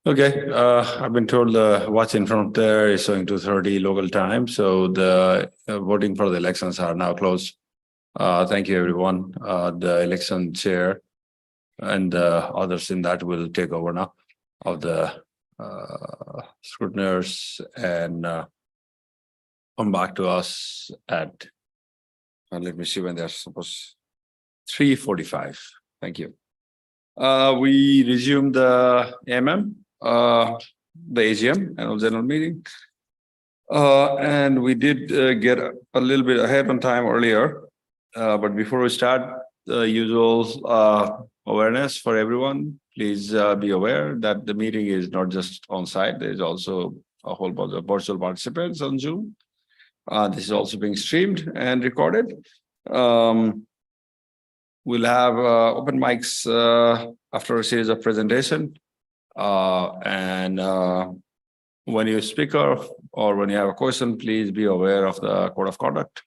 Okay, I've been told the watch in front there is showing 2:30 local time, so the voting for the elections are now closed. Thank you, everyone. The election chair and others in that will take over now of the scrutineers and come back to us at, let me see when they're supposed, 3:45. Thank you. We resume the the AGM, Annual General Meeting. And we did get a little bit ahead on time earlier. But before we start, the usual awareness for everyone, please be aware that the meeting is not just on site. There's also a whole bunch of virtual participants on Zoom. This is also being streamed and recorded. We'll have open mics after a series of presentation. And when you speak or when you have a question, please be aware of the code of conduct.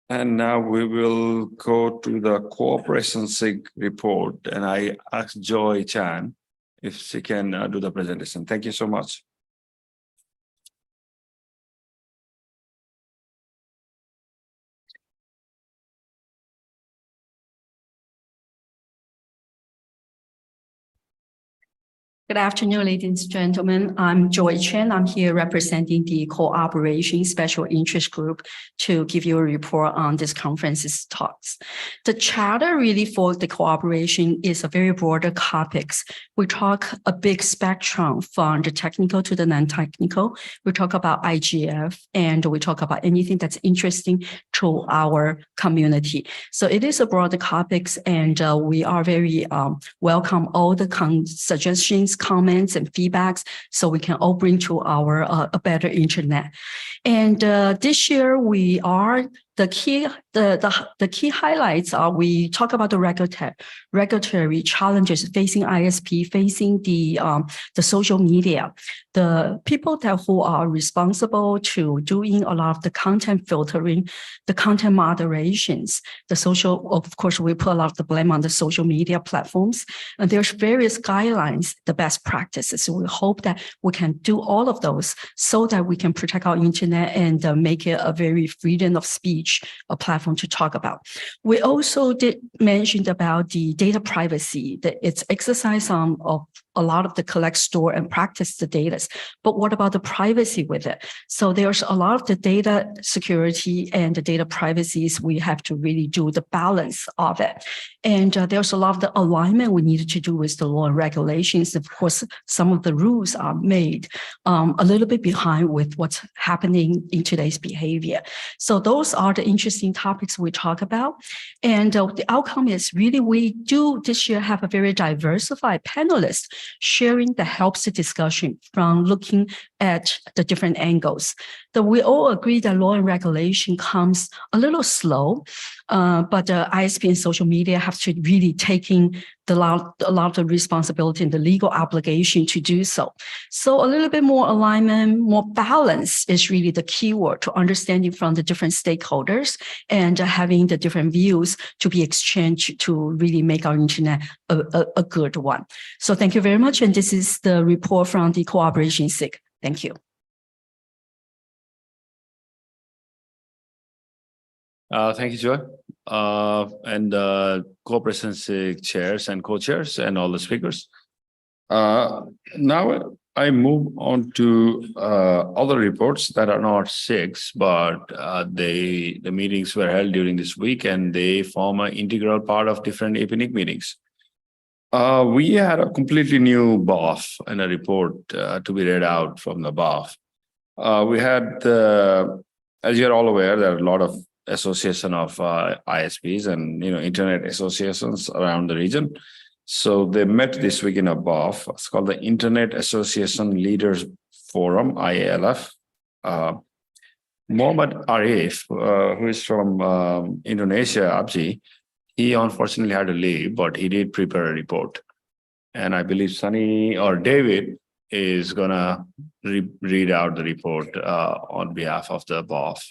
And now we will go to the cooperation SIG report. And I asked Joy Chan if she can do the presentation. Thank you so much. Good afternoon, ladies and gentlemen. I'm Joy Chen. I'm here representing the Cooperation Special Interest Group to give you a report on this conference's talks. The charter really for the cooperation is a very broader topics. We talk a big spectrum from the technical to the non-technical. We talk about IGF and we talk about anything that's interesting to our community. So it is a broader topics and we are very welcome all the suggestions, comments and feedbacks so we can all bring to our a better internet. And this year we are the key highlights are we talk about the regulatory challenges facing ISP, facing the social media, the people who are responsible to doing a lot of the content filtering, the content moderations, the social, of course, we put a lot of the blame on the social media platforms. And there's various guidelines, the best practices. So we hope that we can do all of those so that we can protect our internet and make it a very freedom of speech, a platform to talk about. We also did mention about the data privacy, that it's exercise of a lot of the collect, store, and practice the data. But what about the privacy with it? So there's a lot of the data security and the data privacies. We have to really do the balance of it. And there's a lot of the alignment we needed to do with the law and regulations. Of course, some of the rules are made a little bit behind with what's happening in today's behavior. So those are the interesting topics we talk about. And the outcome is really, we do this year have a very diversified panelist sharing that helps the discussion from looking at the different angles. That we all agree that law and regulation comes a little slow, but the ISP and social media have to really taking a lot of the responsibility and the legal obligation to do so. So a little bit more alignment, more balance is really the key word to understanding from the different stakeholders and having the different views to be exchanged to really make our internet a good one. So thank you very much. And this is the report from the Cooperation SIG. Thank you. Thank you, Joy. And Cooperation SIG chairs and co-chairs and all the speakers. Now I move on to other reports that are not SIGs, but the meetings were held during this week and they form an integral part of different APNIC meetings. We had a completely new BOF and a report to be read out from the BOF. We had, as you're all aware, there are a lot of association of ISPs and internet associations around the region. So they met this week in a BOF. It's called the Internet Association Leaders Forum, IALF. Mohammed Arif, who is from Indonesia, Abji, he unfortunately had to leave, but he did prepare a report. And I believe Sunny or David is gonna read out the report on behalf of the BOF.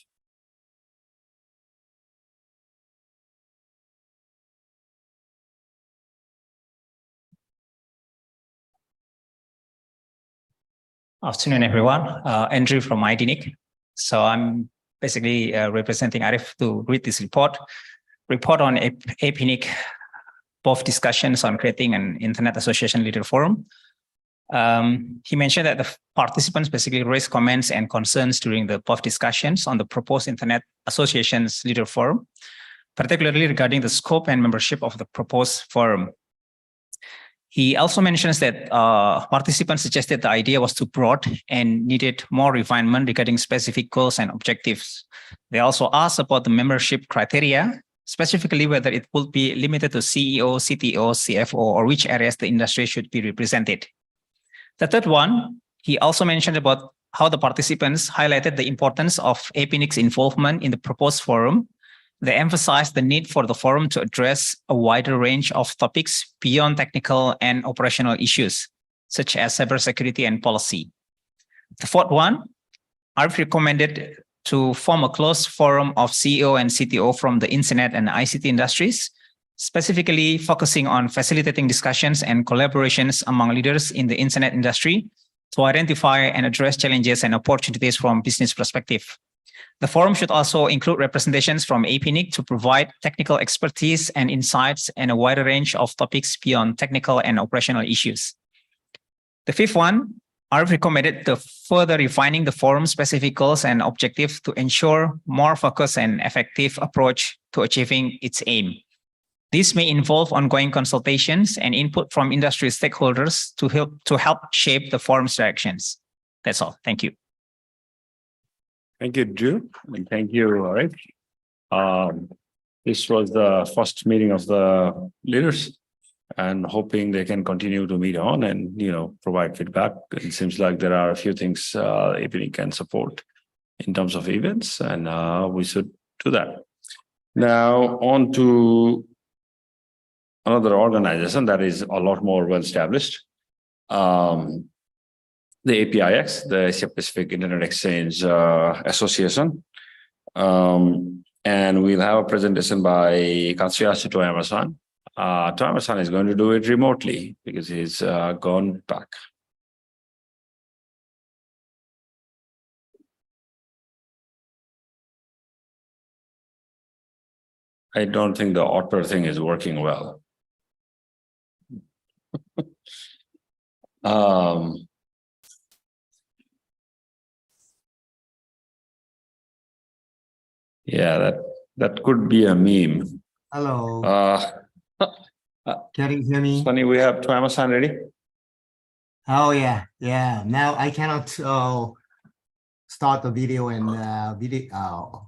Afternoon, everyone. Andrew from APNIC. So I'm basically representing Arif to read this report on APNIC, both discussions on creating an Internet Association Leader Forum. He mentioned that the participants basically raised comments and concerns during the both discussions on the proposed Internet Associations Leader Forum, particularly regarding the scope and membership of the proposed forum. He also mentions that participants suggested the idea was too broad and needed more refinement regarding specific goals and objectives. They also asked about the membership criteria, specifically whether it would be limited to CEO, CTO, CFO, or which areas the industry should be represented. The third one, he also mentioned about how the participants highlighted the importance of APNIC's involvement in the proposed forum. They emphasized the need for the forum to address a wider range of topics beyond technical and operational issues, such as cybersecurity and policy. The fourth one, Arif recommended to form a closed forum of CEO and CTO from the internet and ICT industries, specifically focusing on facilitating discussions and collaborations among leaders in the internet industry to identify and address challenges and opportunities from business perspective. The forum should also include representations from APNIC to provide technical expertise and insights and a wider range of topics beyond technical and operational issues. The fifth one, Arif recommended the further refining the forum's specific goals and objectives to ensure more focused and effective approach to achieving its aim. This may involve ongoing consultations and input from industry stakeholders to help shape the forum's directions. That's all. Thank you. Thank you, Drew, and thank you, Arif. This was the first meeting of the leaders, and hoping they can continue to meet on and provide feedback. It seems like there are a few things APNIC can support in terms of events, and we should do that. Now on to another organization that is a lot more well established. The APIX, the Asia Pacific Internet Exchange Association. And we'll have a presentation by Katsuyasu Toyama-san. Toyama-san is going to do it remotely because he's gone back. I don't think the author thing is working well. Yeah, that could be a meme. Hello. Can you hear me? Sunny, we have Toyama-san ready? Oh yeah. Now I cannot start the video and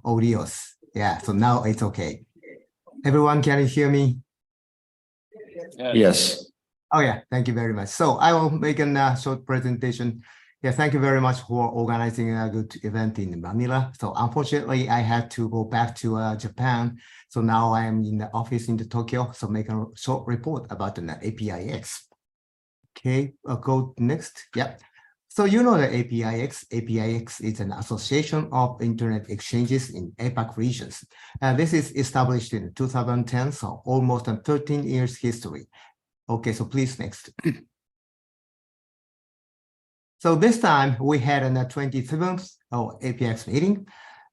audios. Yeah, so now it's okay. Everyone, can you hear me? Yes. Oh yeah, thank you very much. So I will make a short presentation. Yeah, thank you very much for organizing a good event in Manila. So unfortunately, I had to go back to Japan. So now I am in the office in Tokyo. So make a short report about the APIX. Okay, I'll go next. Yeah. So you know the APIX. APIX is an association of internet exchanges in APAC regions. This is established in 2010, so almost a 13 years history. Okay, so please next. So this time we had a 27th APX meeting,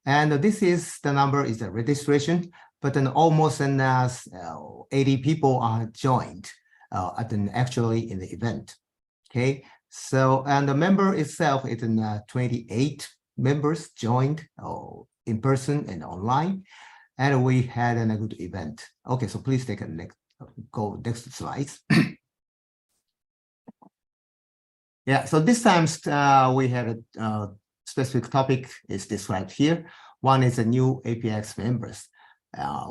and this is the number is the registration, but then almost 80 people are joined actually in the event. Okay, so and the member itself is 28 members joined in person and online, and we had a good event. Okay, so please take a next slides. Yeah, so this time we had a specific topic is described here. One is a new APX members.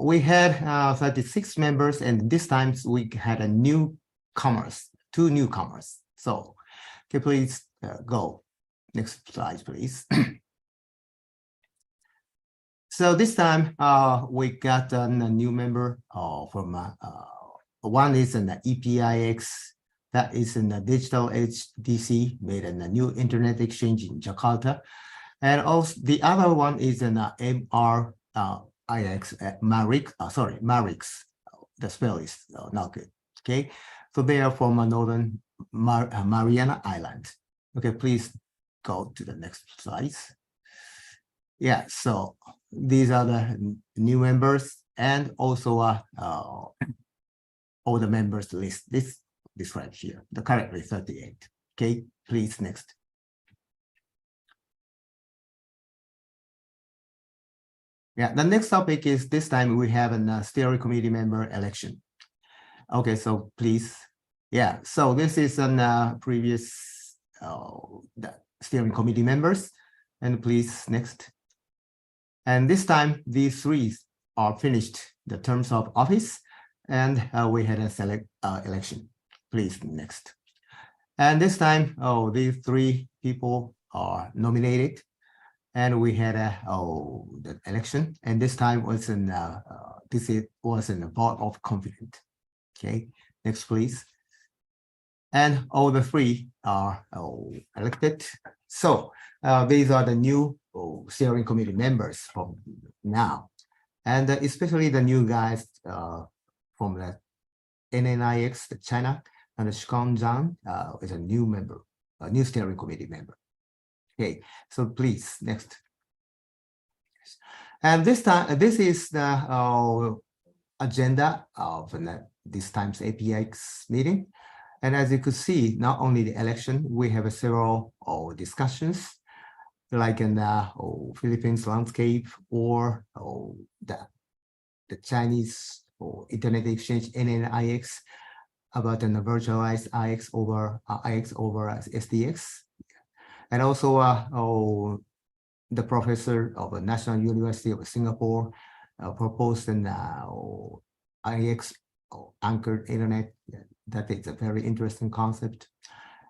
We had 36 members, and this time we had two newcomers. So, okay, please go. Next slide, please. So this time we got a new member from one is an EPIX. That is in the digital HDC, made in a new internet exchange in Jakarta. And also the other one is an MRIX, Marix. The spell is not good. Okay, so they are from Northern Mariana Island. Okay, please go to the next slides. Yeah, so these are the new members and also all the members list. This right here, the currently 38. Okay, please next. Yeah, the next topic is this time we have a steering committee member election. Okay, so please. Yeah, so this is an previous the steering committee members, and please next. And this time these three are finished the terms of office, and we had a select election. Please next. And this time, these three people are nominated, and we had the election. And this time was was in a vote of confidence. Okay, next please. And all the three are elected. So these are the new steering committee members from now, and especially the new guys from the NNIX, the China, and the Shikon Zhang is a new member, a new steering committee member. Okay, so please next. And this time, this is the agenda of this time's APNIC meeting. And as you could see, not only the election, we have several discussions, like in the Philippines landscape or the Chinese Internet Exchange NNIX about the virtualized IX over SDX, and also the professor of the National University of Singapore proposed an IX anchored internet. That is a very interesting concept.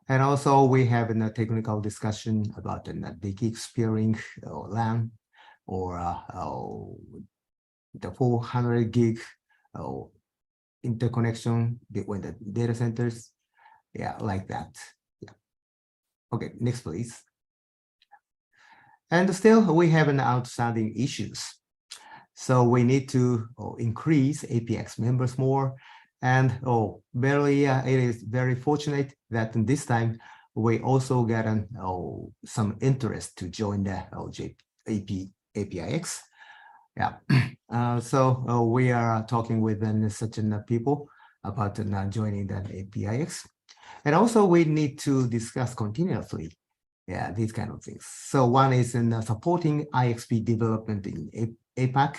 And also we have a technical discussion about the gig spearing LAN or the 400 gig interconnection between the data centers. Yeah, like that. Yeah. Okay, next please. And still we have an outstanding issues. So we need to increase APNIC members more. And barely, it is very fortunate that this time we also get some interest to join the APNIC. Yeah, so we are talking with such people about joining the APNIC. And also we need to discuss continuously, yeah, these kind of things. So one is in supporting IXP development in APAC,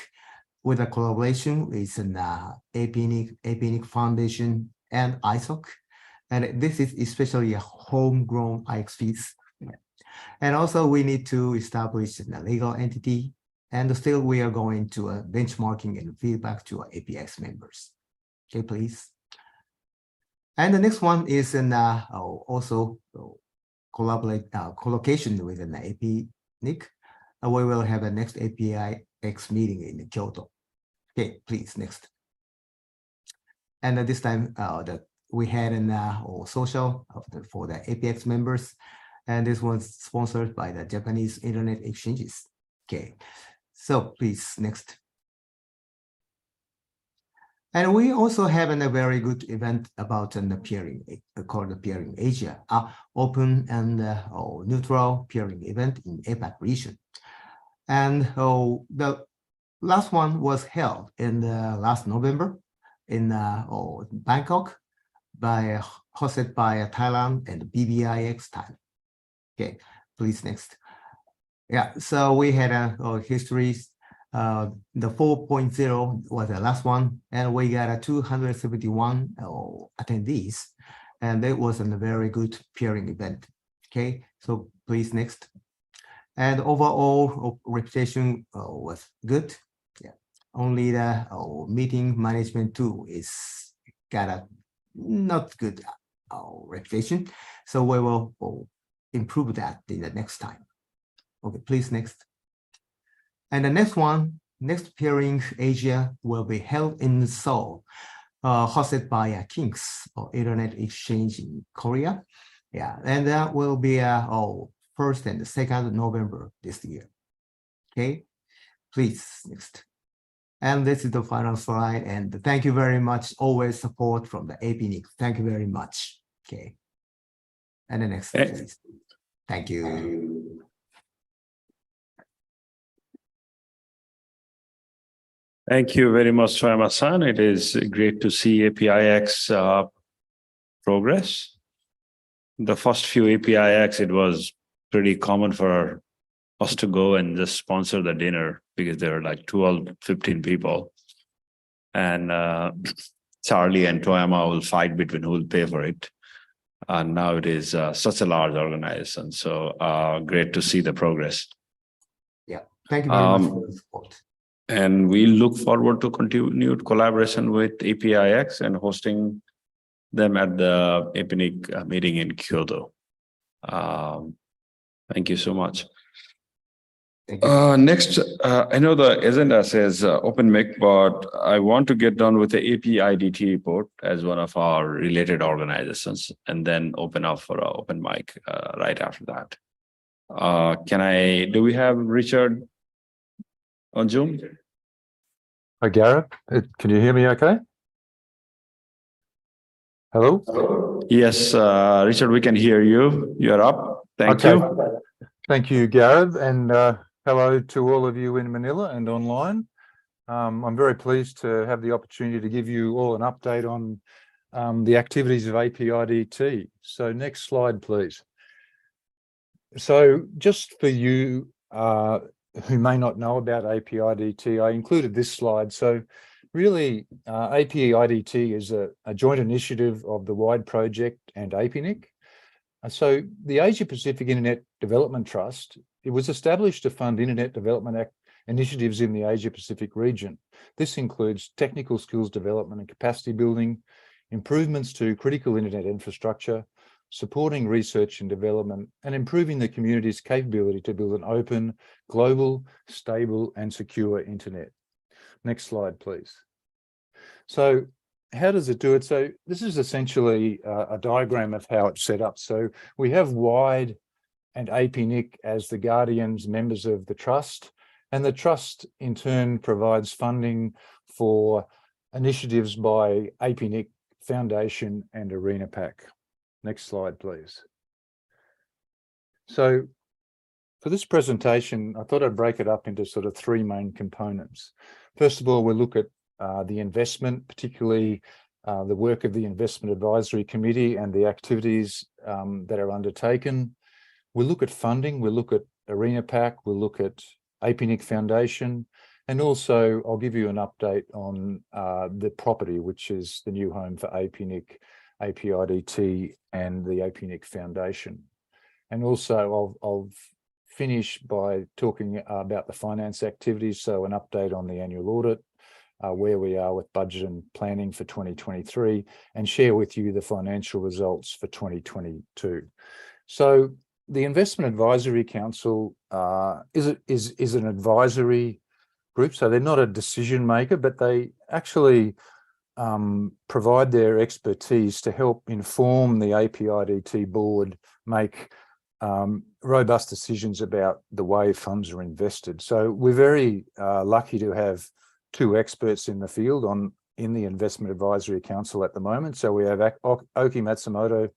with a collaboration with an APNIC Foundation and ISOC. And this is especially a homegrown IXPs. And also we need to establish a legal entity. And still we are going to benchmarking and feedback to our APNIC members. Okay, please. And the next one is also collocation with an APNIC. We will have a next APNIC meeting in Kyoto. Okay, please next. And this time that we had a social for the APNIC members, and this was sponsored by the Japanese Internet Exchanges. Okay, so please next. And we also have a very good event about the peering, called the Peering Asia, open and neutral peering event in APAC region. And the last one was held in last November in Bangkok, hosted by Thailand and BBIX Thailand. Okay, please next. Yeah, so we had a history. The 4.0 was the last one, and we got 271 attendees, and it was a very good peering event. Okay, so please next. And overall reputation was good. Yeah, only the meeting management tool is got a not good reputation, so we will improve that in the next time. Okay, please next. And the next one, next Peering Asia will be held in Seoul, hosted by King's or Internet Exchange in Korea. Yeah, and that will be 1st and 2nd November this year. Okay, please next. And this is the final slide. And thank you very much. Always support from the APNIC. Thank you very much. Okay. And the next, please. Thank you. Thank you very much, Toyama-san. It is great to see APIX progress. The first few APIX, it was pretty common for us to go and just sponsor the dinner because there were like 12, 15 people. And Charlie and Toyama will fight between who will pay for it. And now it is such a large organization. So great to see the progress. Yeah, thank you very much for the support. And we look forward to continued collaboration with APIX and hosting them at the APNIC meeting in Kyoto. Thank you so much. Thank you. Next, I know the agenda says open mic, but I want to get done with the APIDT report as one of our related organizations and then open up for an open mic right after that. Do we have Richard on Zoom? Hi, Gareth. Can you hear me okay? Hello? Yes, Richard, we can hear you. You're up. Thank you. Thank you, Gareth, and hello to all of you in Manila and online. I'm very pleased to have the opportunity to give you all an update on the activities of APIDT. So next slide, please. So just for you who may not know about APIDT, I included this slide. So really, APIDT is a joint initiative of the WIDE project and APNIC. So the Asia Pacific Internet Development Trust, it was established to fund internet development initiatives in the Asia Pacific region. This includes technical skills development and capacity building, improvements to critical internet infrastructure, supporting research and development, and improving the community's capability to build an open, global, stable, and secure internet. Next slide, please. So how does it do it? So this is essentially a diagram of how it's set up. So we have WIDE and APNIC as the guardians, members of the trust, and the trust in turn provides funding for initiatives by APNIC Foundation and ArenaPac. Next slide, please. So for this presentation, I thought I'd break it up into sort of three main components. First of all, we'll look at the investment, particularly the work of the Investment Advisory Committee and the activities that are undertaken. We'll look at funding, we'll look at ArenaPac, we'll look at APNIC Foundation, and also I'll give you an update on the property, which is the new home for APNIC, APIDT, and the APNIC Foundation. And also I'll finish by talking about the finance activities, so an update on the annual audit, where we are with budget and planning for 2023, and share with you the financial results for 2022. So the Investment Advisory Council is an advisory group, so they're not a decision maker, but they actually provide their expertise to help inform the APIDT board make robust decisions about the way funds are invested. So we're very lucky to have two experts in the field in the Investment Advisory Council at the moment. So we have Oki Matsumoto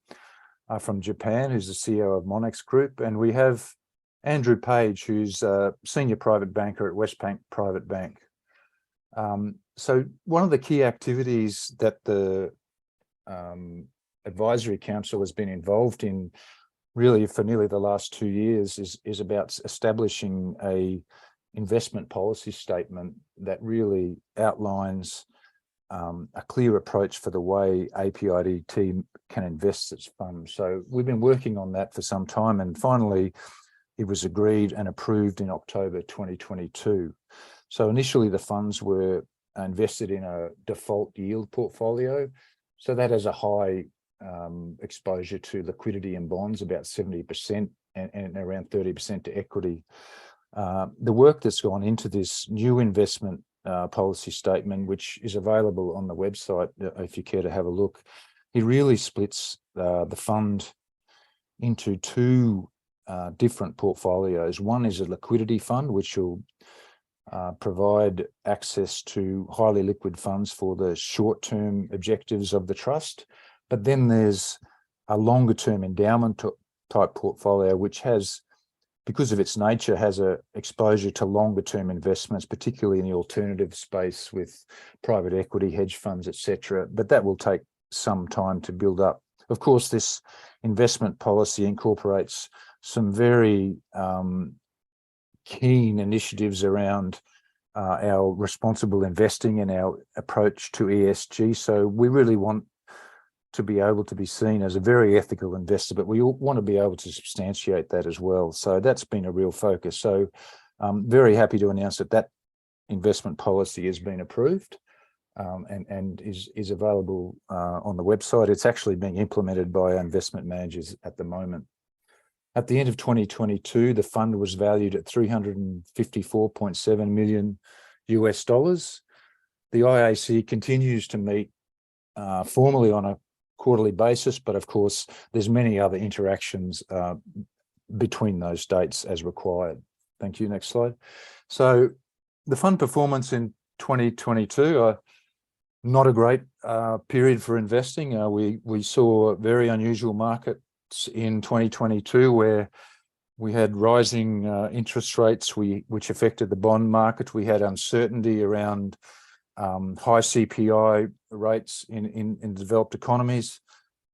from Japan, who's the CEO of Monex Group, and we have Andrew Page, who's a senior private banker at Westbank Private Bank. So one of the key activities that the Advisory Council has been involved in really for nearly the last 2 years is about establishing a investment policy statement that really outlines a clear approach for the way APIDT can invest its funds. So we've been working on that for some time, and finally it was agreed and approved in October 2022. So initially the funds were invested in a default yield portfolio. So that has a high exposure to liquidity and bonds, about 70% and around 30% to equity. The work that's gone into this new investment policy statement, which is available on the website if you care to have a look, it really splits the fund into two different portfolios. One is a liquidity fund, which will provide access to highly liquid funds for the short-term objectives of the trust. But then there's a longer-term endowment type portfolio, which has, because of its nature, has a exposure to longer term investments, particularly in the alternative space with private equity, hedge funds, etc. But that will take some time to build up. Of course, this investment policy incorporates some very keen initiatives around our responsible investing and our approach to ESG. So we really want to be able to be seen as a very ethical investor, but we want to be able to substantiate that as well. So that's been a real focus. So I'm very happy to announce that that investment policy has been approved and is available on the website. It's actually being implemented by our investment managers at the moment. At the end of 2022, the fund was valued at $354.7 million US. The IAC continues to meet formally on a quarterly basis, but of course, there's many other interactions between those dates as required. Thank you. Next slide. So the fund performance in 2022, not a great period for investing. We saw very unusual markets in 2022 where we had rising interest rates which affected the bond market. We had uncertainty around high CPI rates in developed economies,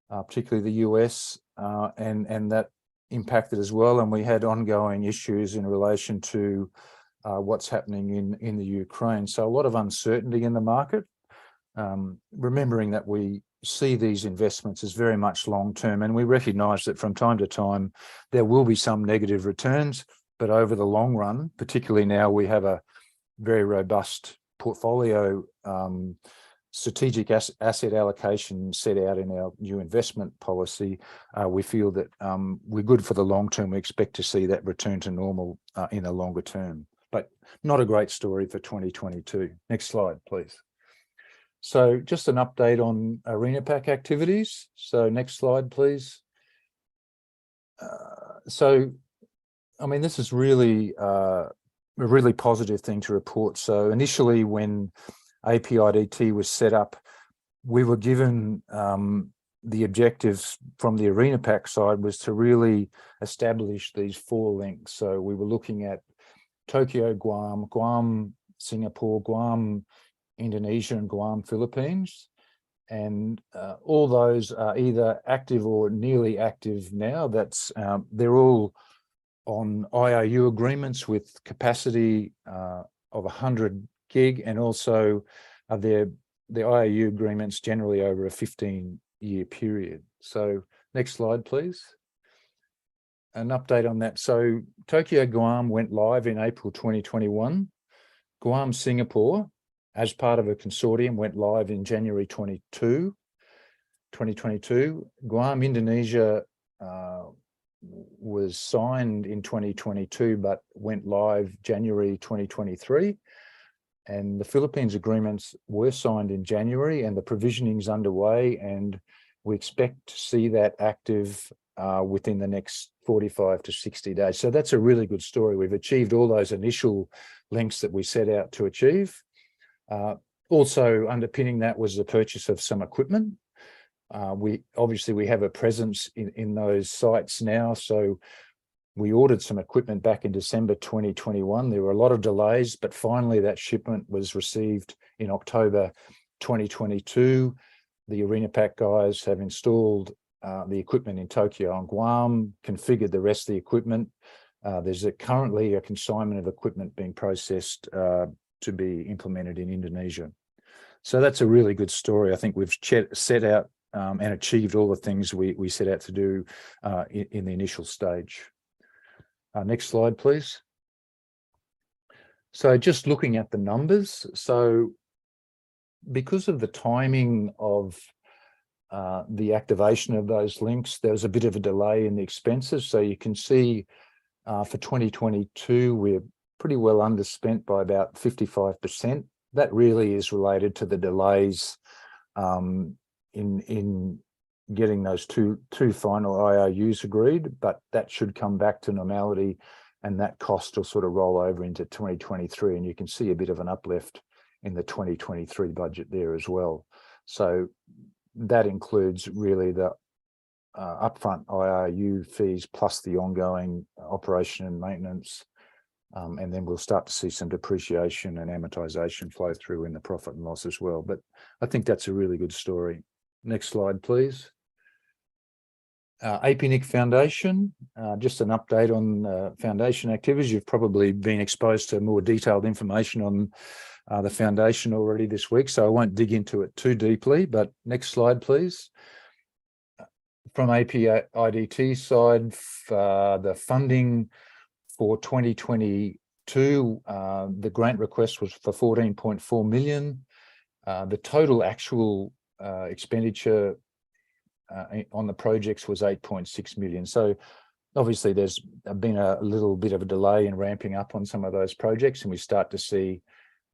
particularly the US, and that impacted as well. And we had ongoing issues in relation to what's happening in the Ukraine. So a lot of uncertainty in the market, remembering that we see these investments as very much long-term, and we recognise that from time to time there will be some negative returns, but over the long run, particularly now we have a very robust portfolio strategic asset allocation set out in our new investment policy. We feel that we're good for the long term. We expect to see that return to normal in the longer term, but not a great story for 2022. Next slide, please. So just an update on APNIC activities. So next slide, please. So, I mean, this is really a really positive thing to report. So initially when APNIC was set up, we were given the objectives from the APNIC side was to really establish these 4 links. So we were looking at Tokyo, Guam, Singapore, Guam, Indonesia, and Guam, Philippines. And all those are either active or nearly active now. That's they're all on IOU agreements with capacity of 100 gig, and also the IOU agreements generally over a 15-year period. So next slide, please. An update on that. So Tokyo, Guam went live in April 2021. Guam, Singapore, as part of a consortium, went live in January 2022. Guam, Indonesia was signed in 2022, but went live January 2023. And the Philippines agreements were signed in January, and the provisioning is underway, and we expect to see that active within the next 45 to 60 days. So that's a really good story. We've achieved all those initial links that we set out to achieve. Also underpinning that was the purchase of some equipment. We have a presence in those sites now. So we ordered some equipment back in December 2021. There were a lot of delays, but finally that shipment was received in October 2022. The APNIC guys have installed the equipment in Tokyo and Guam, configured the rest of the equipment. There's currently a consignment of equipment being processed to be implemented in Indonesia. So that's a really good story. I think we've set out and achieved all the things we set out to do in the initial stage. Next slide, please. So just looking at the numbers. So because of the timing of the activation of those links, there was a bit of a delay in the expenses. So you can see for 2022, we're pretty well underspent by about 55%. That really is related to the delays in getting those two final IOUs agreed, but that should come back to normality, and that cost will sort of roll over into 2023, and you can see a bit of an uplift in the 2023 budget there as well. So that includes really the upfront IRU fees plus the ongoing operation and maintenance. And then we'll start to see some depreciation and amortization flow through in the profit and loss as well. But I think that's a really good story. Next slide, please. APNIC Foundation, just an update on foundation activities. You've probably been exposed to more detailed information on the foundation already this week, so I won't dig into it too deeply, but next slide, please. From APIDT side, the funding for 2022, the grant request was for 14.4 million. The total actual expenditure on the projects was 8.6 million. So obviously there's been a little bit of a delay in ramping up on some of those projects, and we start to see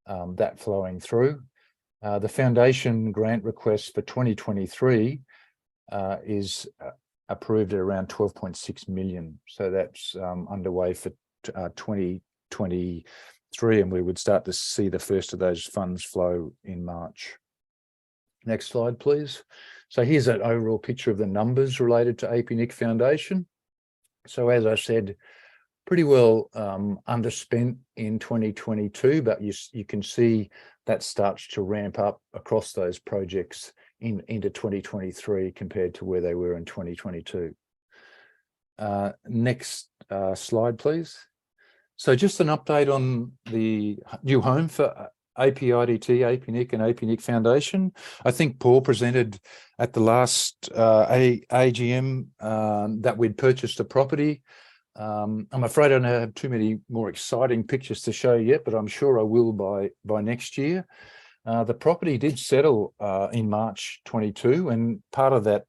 that flowing through. The foundation grant request for 2023 is approved at around 12.6 million. So that's underway for 2023, and we would start to see the first of those funds flow in March. Next slide, please. So here's an overall picture of the numbers related to APNIC Foundation. So as I said, pretty well underspent in 2022, but you can see that starts to ramp up across those projects into 2023 compared to where they were in 2022. Next slide, please. So just an update on the new home for APIDT, APNIC and APNIC Foundation. I think Paul presented at the last AGM that we'd purchased a property. I'm afraid I don't have too many more exciting pictures to show yet, but I'm sure I will by next year. The property did settle in March 22, and part of that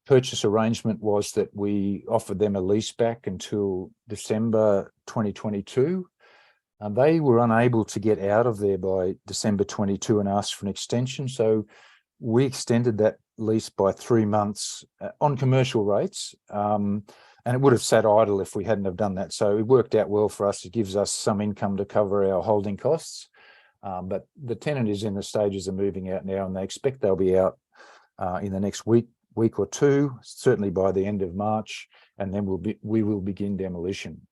purchase arrangement was that we offered them a lease back until December 2022. They were unable to get out of there by December 22 and asked for an extension. So we extended that lease by 3 months on commercial rates. And it would have sat idle if we hadn't have done that. So it worked out well for us. It gives us some income to cover our holding costs. But the tenant is in the stages of moving out now, and they expect they'll be out in the next week or two, certainly by the end of March, and then we will begin demolition.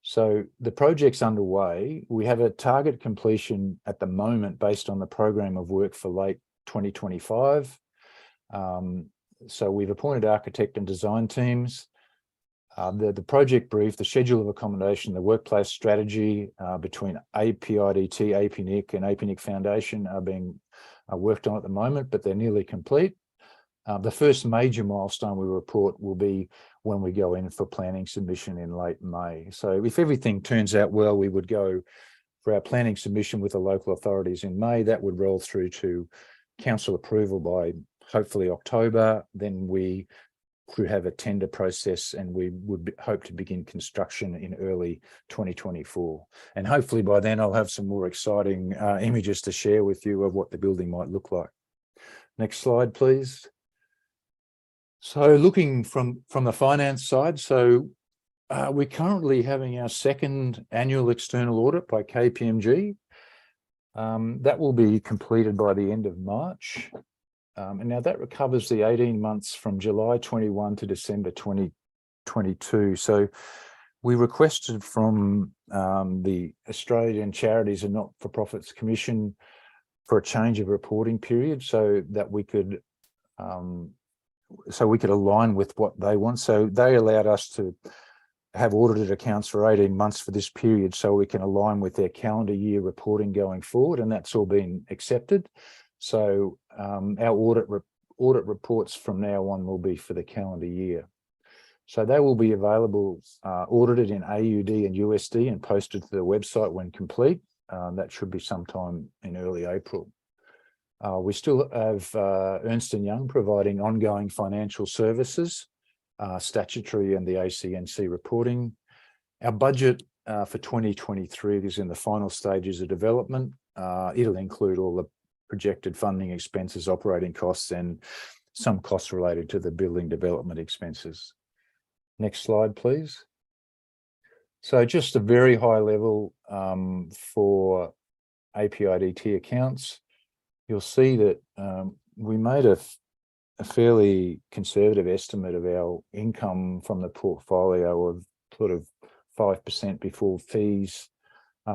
So the project's underway. We have a target completion at the moment based on the program of work for late 2025. So we've appointed architect and design teams. The project brief, the schedule of accommodation, the workplace strategy between APIDT, APNIC and APNIC Foundation are being worked on at the moment, but they're nearly complete. The first major milestone we report will be when we go in for planning submission in late May. So if everything turns out well, we would go for our planning submission with the local authorities in May. That would roll through to council approval by hopefully October. Then we could have a tender process, and we would hope to begin construction in early 2024. And hopefully by then I'll have some more exciting images to share with you of what the building might look like. Next slide, please. So looking from the finance side, so we're currently having our second annual external audit by KPMG. That will be completed by the end of March. And now that recovers the 18 months from July 21 to December 2022. So we requested from the Australian Charities and Not-for-Profits Commission for a change of reporting period so that we could align with what they want. So they allowed us to have audited accounts for 18 months for this period so we can align with their calendar year reporting going forward, and that's all been accepted. So our audit reports from now on will be for the calendar year. So they will be available audited in AUD and USD and posted to the website when complete. That should be sometime in early April. We still have Ernst & Young providing ongoing financial services, statutory and the ACNC reporting. Our budget for 2023 is in the final stages of development. It'll include all the projected funding expenses, operating costs, and some costs related to the building development expenses. Next slide, please. So just a very high level for APIDT accounts. You'll see that we made a a fairly conservative estimate of our income from the portfolio of sort of 5% before fees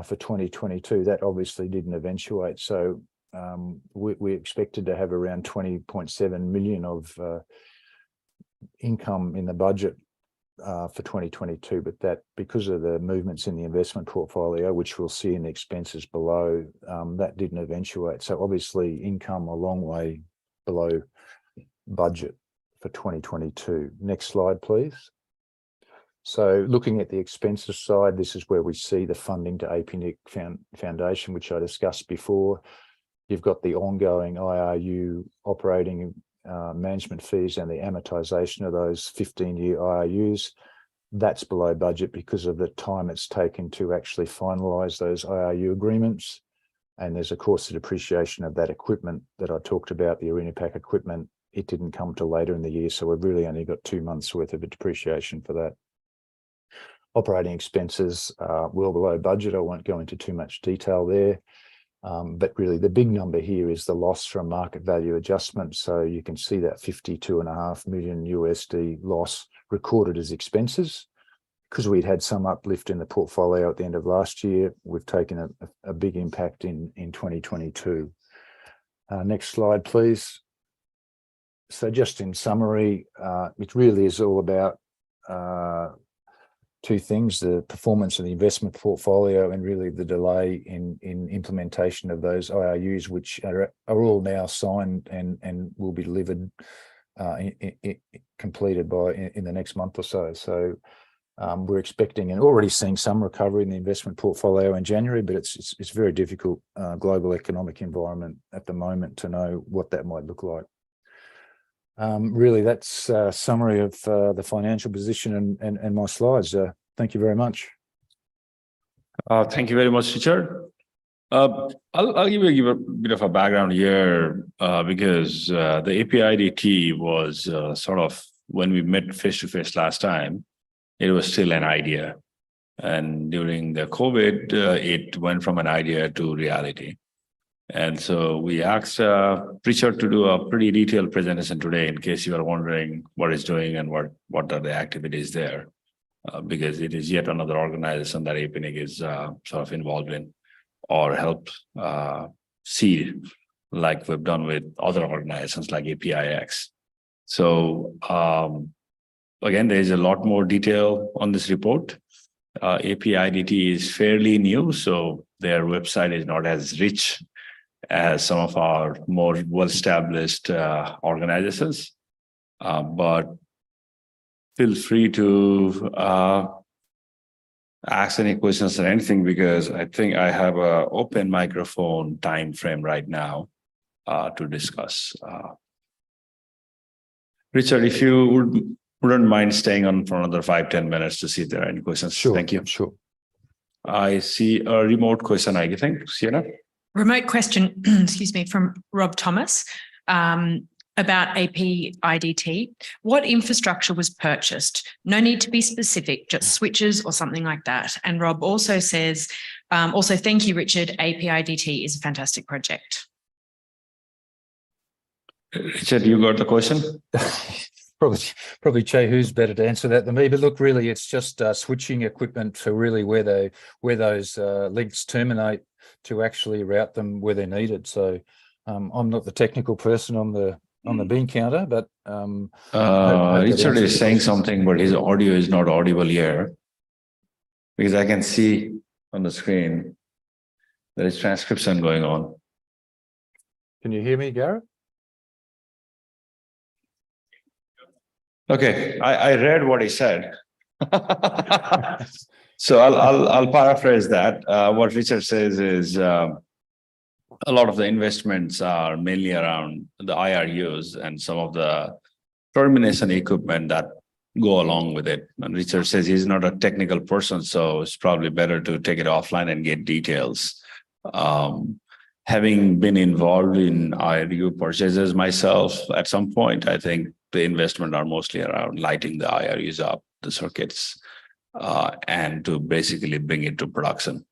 for 2022. That obviously didn't eventuate. So we expected to have around 20.7 million of income in the budget for 2022, but that, because of the movements in the investment portfolio, which we'll see in the expenses below, that didn't eventuate. So obviously income a long way below budget for 2022. Next slide, please. So looking at the expenses side, this is where we see the funding to APNIC Foundation, which I discussed before. You've got the ongoing IRU operating management fees and the amortization of those 15-year IRUs. That's below budget because of the time it's taken to actually finalise those IRU agreements. And there's, of course, the depreciation of that equipment that I talked about, the Arena Pack equipment. It didn't come till later in the year, so we've really only got 2 months worth of a depreciation for that. Operating expenses well below budget. I won't go into too much detail there. But really the big number here is the loss from market value adjustment. So you can see that $52.5 million USD loss recorded as expenses. Because we'd had some uplift in the portfolio at the end of last year, we've taken a big impact in 2022. Next slide, please. So just in summary, it really is all about two things: the performance of the investment portfolio and really the delay in implementation of those IRUs, which are all now signed and will be delivered, completed in the next month or so. So we're expecting and already seeing some recovery in the investment portfolio in January, but it's very difficult global economic environment at the moment to know what that might look like. Really, that's a summary of the financial position and my slides. Thank you very much. Thank you very much, Richard. I'll give you a bit of a background here because the APIDT was sort of, when we met face-to-face last time, it was still an idea. And during the COVID, it went from an idea to reality. And so we asked Richard to do a pretty detailed presentation today, in case you are wondering what he's doing and what are the activities there, because it is yet another organization that APNIC is sort of involved in or help seed, like we've done with other organizations like APIX. So again, there is a lot more detail on this report. APIDT is fairly new, so their website is not as rich as some of our more well-established organizations, but feel free to ask any questions or anything, because I think I have an open microphone time frame right now to discuss. Richard, if you wouldn't mind staying on for another 5-10 minutes to see if there are any questions. Sure. Thank you. Sure. I see a remote question, I think. Sienna? Remote question, excuse me, from Rob Thomas about APIDT. What infrastructure was purchased? No need to be specific, just switches or something like that. And Rob also says, also, thank you, Richard. APIDT is a fantastic project. Richard, you got the question? Probably Che, who's better to answer that than me. But look, really, it's just switching equipment to really where those links terminate to actually route them where they're needed. So I'm not the technical person on the bean counter, but Richard is saying something, but his audio is not audible here, because I can see on the screen there is transcription going on. Can you hear me, Garrett? Okay, I read what he said. So I'll paraphrase that. What Richard says is a lot of the investments are mainly around the IRUs and some of the termination equipment that go along with it. And Richard says he's not a technical person, so it's probably better to take it offline and get details. Having been involved in IRU purchases myself at some point, I think the investment are mostly around lighting the IRUs up, the circuits, and to basically bring it to production.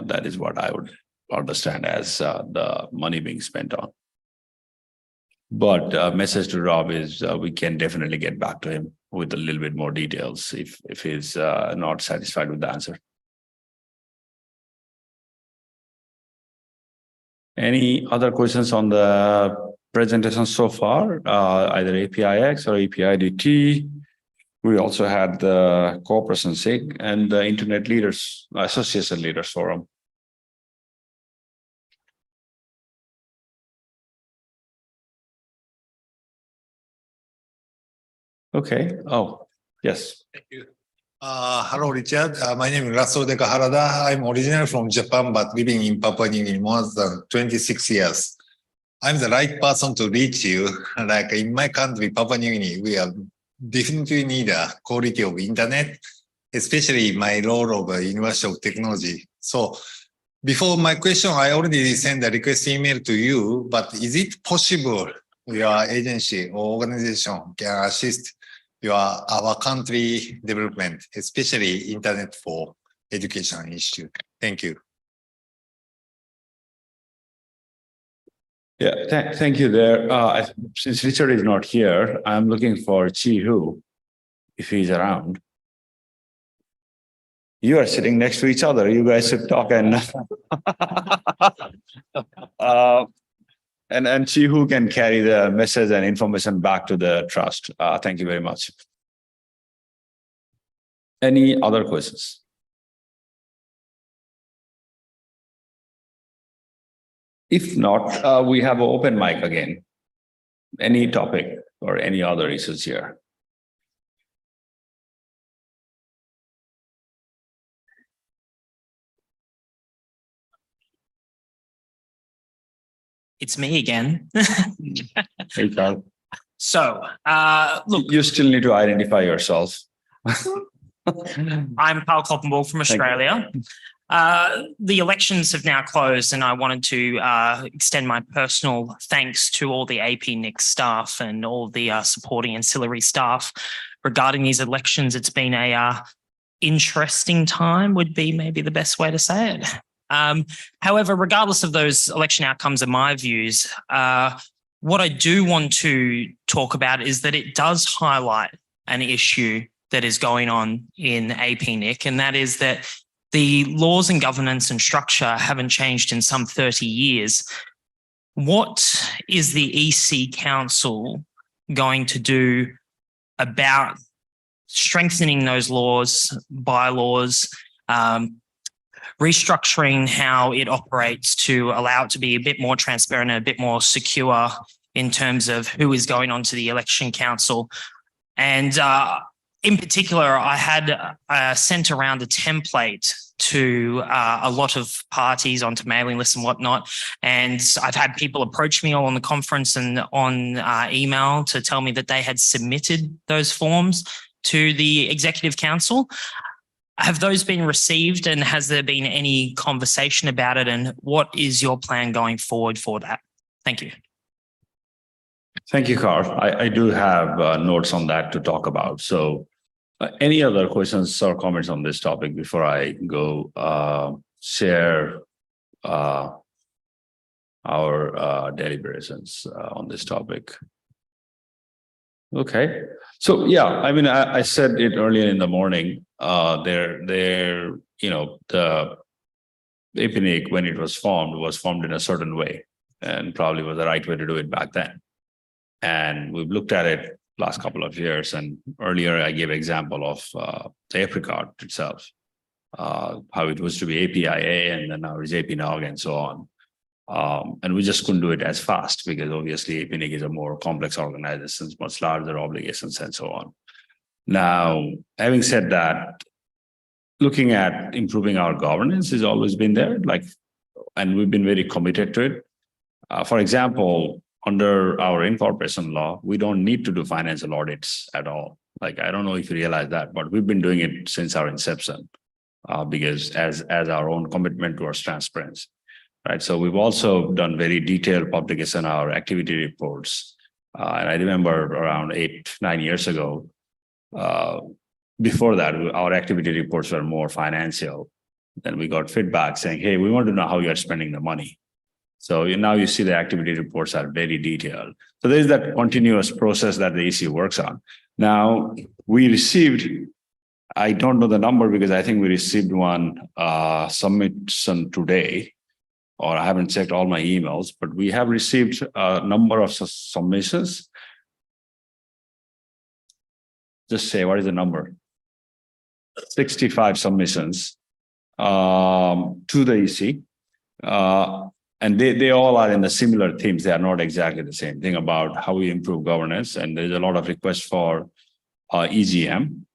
That is what I would understand as the money being spent on. But message to Rob is we can definitely get back to him with a little bit more details if he's not satisfied with the answer. Any other questions on the presentation so far? Either APIX or APIDT. We also had the Cooperation SIG and the Internet Leaders Association Leaders Forum. Okay. Oh, yes. Thank you. Hello, Richard. My name is Russell Deka Harada. I'm originally from Japan, but living in Papua New Guinea more than 26 years. I'm the right person to reach you. Like in my country, Papua New Guinea, we are definitely need a quality of internet, especially my role of University of Technology. So before my question, I already sent a request email to you, but is it possible your agency or organization can assist our country development, especially internet for education issue? Thank you. Yeah, thank you there. Since Richard is not here, I'm looking for Chi Hu, if he's around. You are sitting next to each other. You guys should talk and and Chi Hu can carry the message and information back to the trust. Thank you very much. Any other questions? If not, we have an open mic again. Any topic or any other issues here? It's me again. Hey, Carl. So, look, You still need to identify yourself. I'm Carl Kloppenborg from Australia. The elections have now closed, and I wanted to extend my personal thanks to all the APNIC staff and all the supporting ancillary staff regarding these elections. It's been a interesting time, would be maybe the best way to say it. However, regardless of those election outcomes and my views, what I do want to talk about is that it does highlight an issue that is going on in APNIC, and that is that the laws and governance and structure haven't changed in some 30 years. What is the EC Council going to do about strengthening those laws, bylaws, restructuring how it operates to allow it to be a bit more transparent and a bit more secure in terms of who is going on to the election council? And in particular, I had sent around a template to a lot of parties onto mailing lists and whatnot. And I've had people approach me all on the conference and on email to tell me that they had submitted those forms to the Executive Council. Have those been received, and has there been any conversation about it? And what is your plan going forward for that? Thank you. Thank you, Carl. I do have notes on that to talk about. So any other questions or comments on this topic before I go share our deliberations on this topic? Okay. So yeah, I mean, I said it earlier in the morning. The APNIC, when it was formed in a certain way, and probably was the right way to do it back then. And we've looked at it last couple of years. And earlier I gave example of the apricot itself, how it was to be APIA, and then now it's APNOG and so on. And we just couldn't do it as fast because obviously APNIC is a more complex organization, much larger obligations and so on. Now, having said that, looking at improving our governance has always been there, and we've been very committed to it. For example, under our incorporation law, we don't need to do financial audits at all. I don't know if you realize that, but we've been doing it since our inception because as our own commitment towards transparency. Right. So we've also done very detailed publication, our activity reports. And I remember around 8-9 years ago, before that, our activity reports were more financial. Then we got feedback saying, hey, we want to know how you are spending the money. So now you see the activity reports are very detailed. So there's that continuous process that the EC works on. Now we received, I don't know the number because I think we received one submission today, or I haven't checked all my emails, but we have received a number of submissions. Just say, what is the number? 65 submissions to the EC. And they all are in the similar themes. They are not exactly the same thing about how we improve governance. And there's a lot of requests for EGM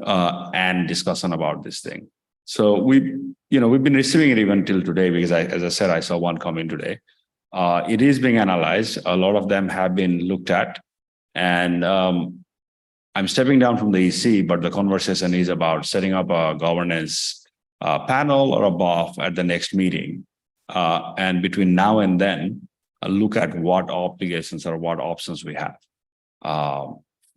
and discussion about this thing. So we've been receiving it even till today because as I said, I saw one come in today. It is being analyzed. A lot of them have been looked at, and I'm stepping down from the EC, but the conversation is about setting up a governance panel or a BOF at the next meeting. And between now and then, look at what obligations or what options we have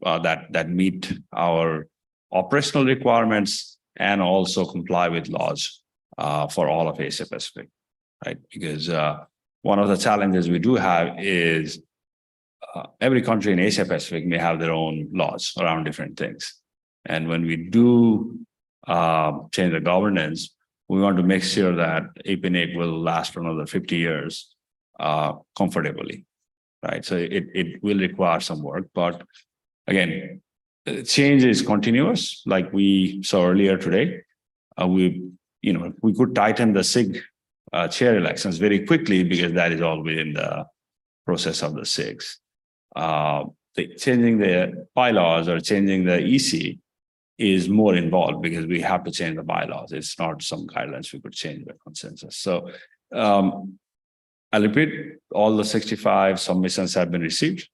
that meet our operational requirements and also comply with laws for all of Asia Pacific, right? Because one of the challenges we do have is every country in Asia Pacific may have their own laws around different things. And when we do change the governance, we want to make sure that APNIC will last for another 50 years comfortably, right? So it will require some work, but again, change is continuous. Like we saw earlier today, we could tighten the SIG chair elections very quickly because that is all within the process of the SIGs. Changing the bylaws or changing the EC is more involved because we have to change the bylaws. It's not some guidelines we could change by consensus. So I'll repeat, all the 65 submissions have been received.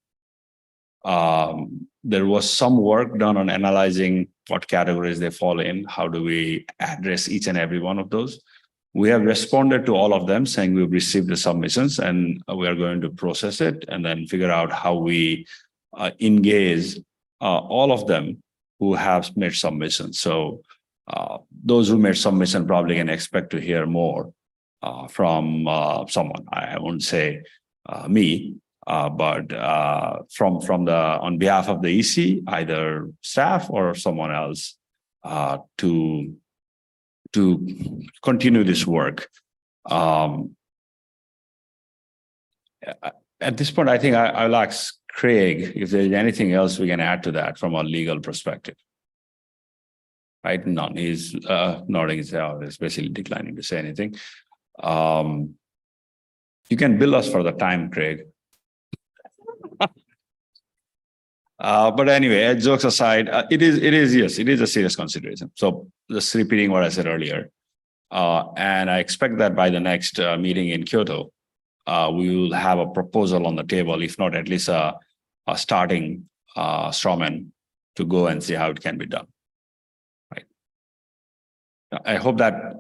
There was some work done on analyzing what categories they fall in. How do we address each and every one of those? We have responded to all of them saying we've received the submissions and we are going to process it and then figure out how we engage all of them who have made submissions. So those who made submission probably can expect to hear more from someone. I won't say me, but on behalf of the EC, either staff or someone else to continue this work. At this point, I think I'll ask Craig if there's anything else we can add to that from a legal perspective. Right? None. He's nodding his head, especially declining to say anything. You can bill us for the time, Craig. But anyway, jokes aside, it is a serious consideration. So just repeating what I said earlier, and I expect that by the next meeting in Kyoto, we will have a proposal on the table, if not at least a starting strawman to go and see how it can be done. Right. I hope that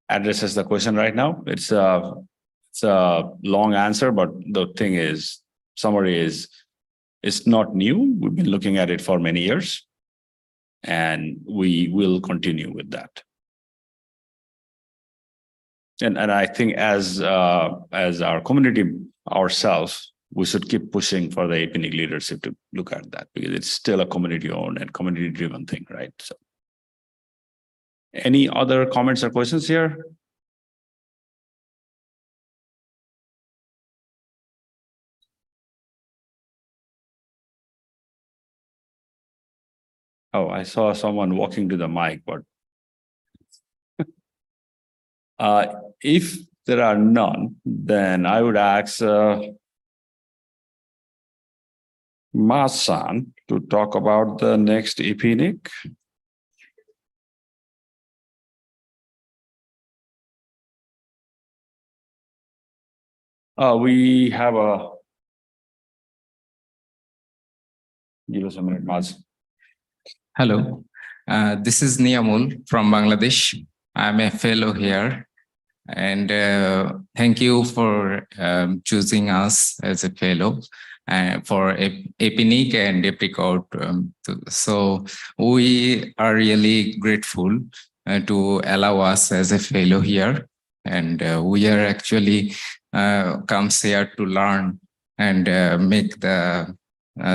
addresses the question right now. It's a long answer, but the thing is, summary is, it's not new. We've been looking at it for many years, and we will continue with that. And I think as our community ourselves, we should keep pushing for the APNIC leadership to look at that because it's still a community-owned and community-driven thing, right? So, any other comments or questions here? Oh, I saw someone walking to the mic, but if there are none, then I would ask Ma-san to talk about the next APNIC. We have a... Give us a minute, Maz. Hello, this is Niyamul from Bangladesh. I'm a fellow here, and thank you for choosing us as a fellow for APNIC and APNIC. So we are really grateful to allow us as a fellow here, and we are actually comes here to learn and make the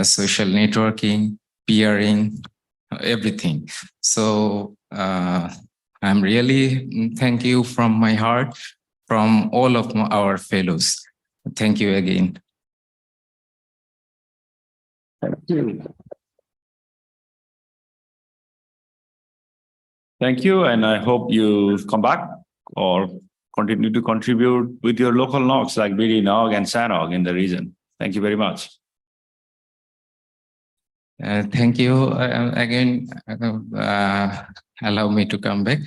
social networking, peering, everything. So I'm really thank you from my heart, from all of our fellows. Thank you again. Thank you. Thank you, and I hope you come back or continue to contribute with your local NOGs like BD NOG and SANOG in the region. Thank you very much. Thank you again. Allow me to come back.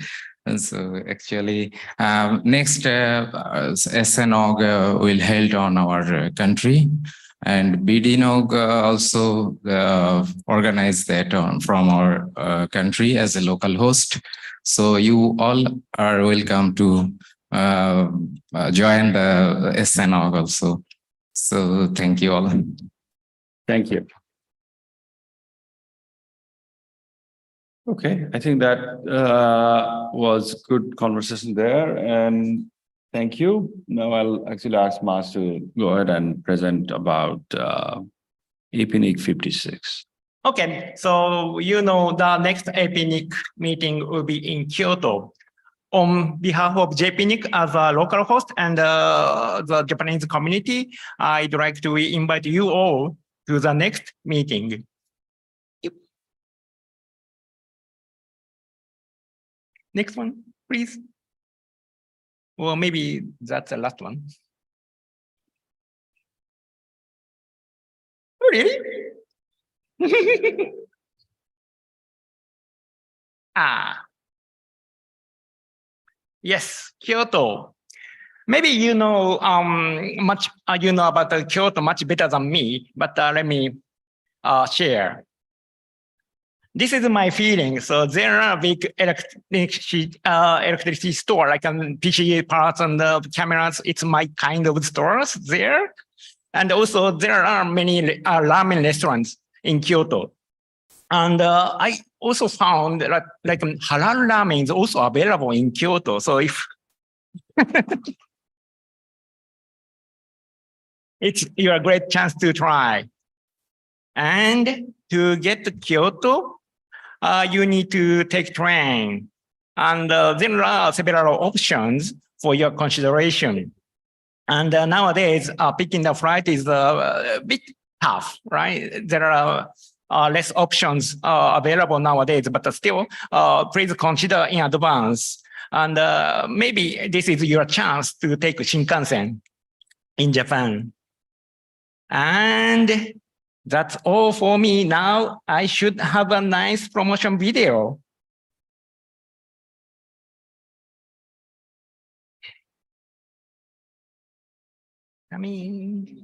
And so actually, next SNOG will held on our country, and BDNOG also organize that from our country as a local host. So you all are welcome to join the SNOG also. So thank you all. Thank you. Okay, I think that was good conversation there, and thank you. Now I'll actually ask Mas to go ahead and present about APNIC 56. Okay, so you know the next APNIC meeting will be in Kyoto. On behalf of JPNIC as a local host and the Japanese community, I'd like to invite you all to the next meeting. Next one, please. Or maybe that's the last one. Oh, really? Yes, Kyoto. Maybe you know much. You know about Kyoto much better than me. But let me share. This is my feeling. So there are big electricity store like PC parts and cameras. It's my kind of stores there. And also there are many ramen restaurants in Kyoto. And I also found that like halal ramen is also available in Kyoto. So if it's your great chance to try. And to get to Kyoto, you need to take train. And there are several options for your consideration. And nowadays, picking the flight is a bit tough, right? There are less options available nowadays, but still, please consider in advance. And maybe this is your chance to take Shinkansen in Japan. And that's all for me. Now I should have a nice promotion video. Coming.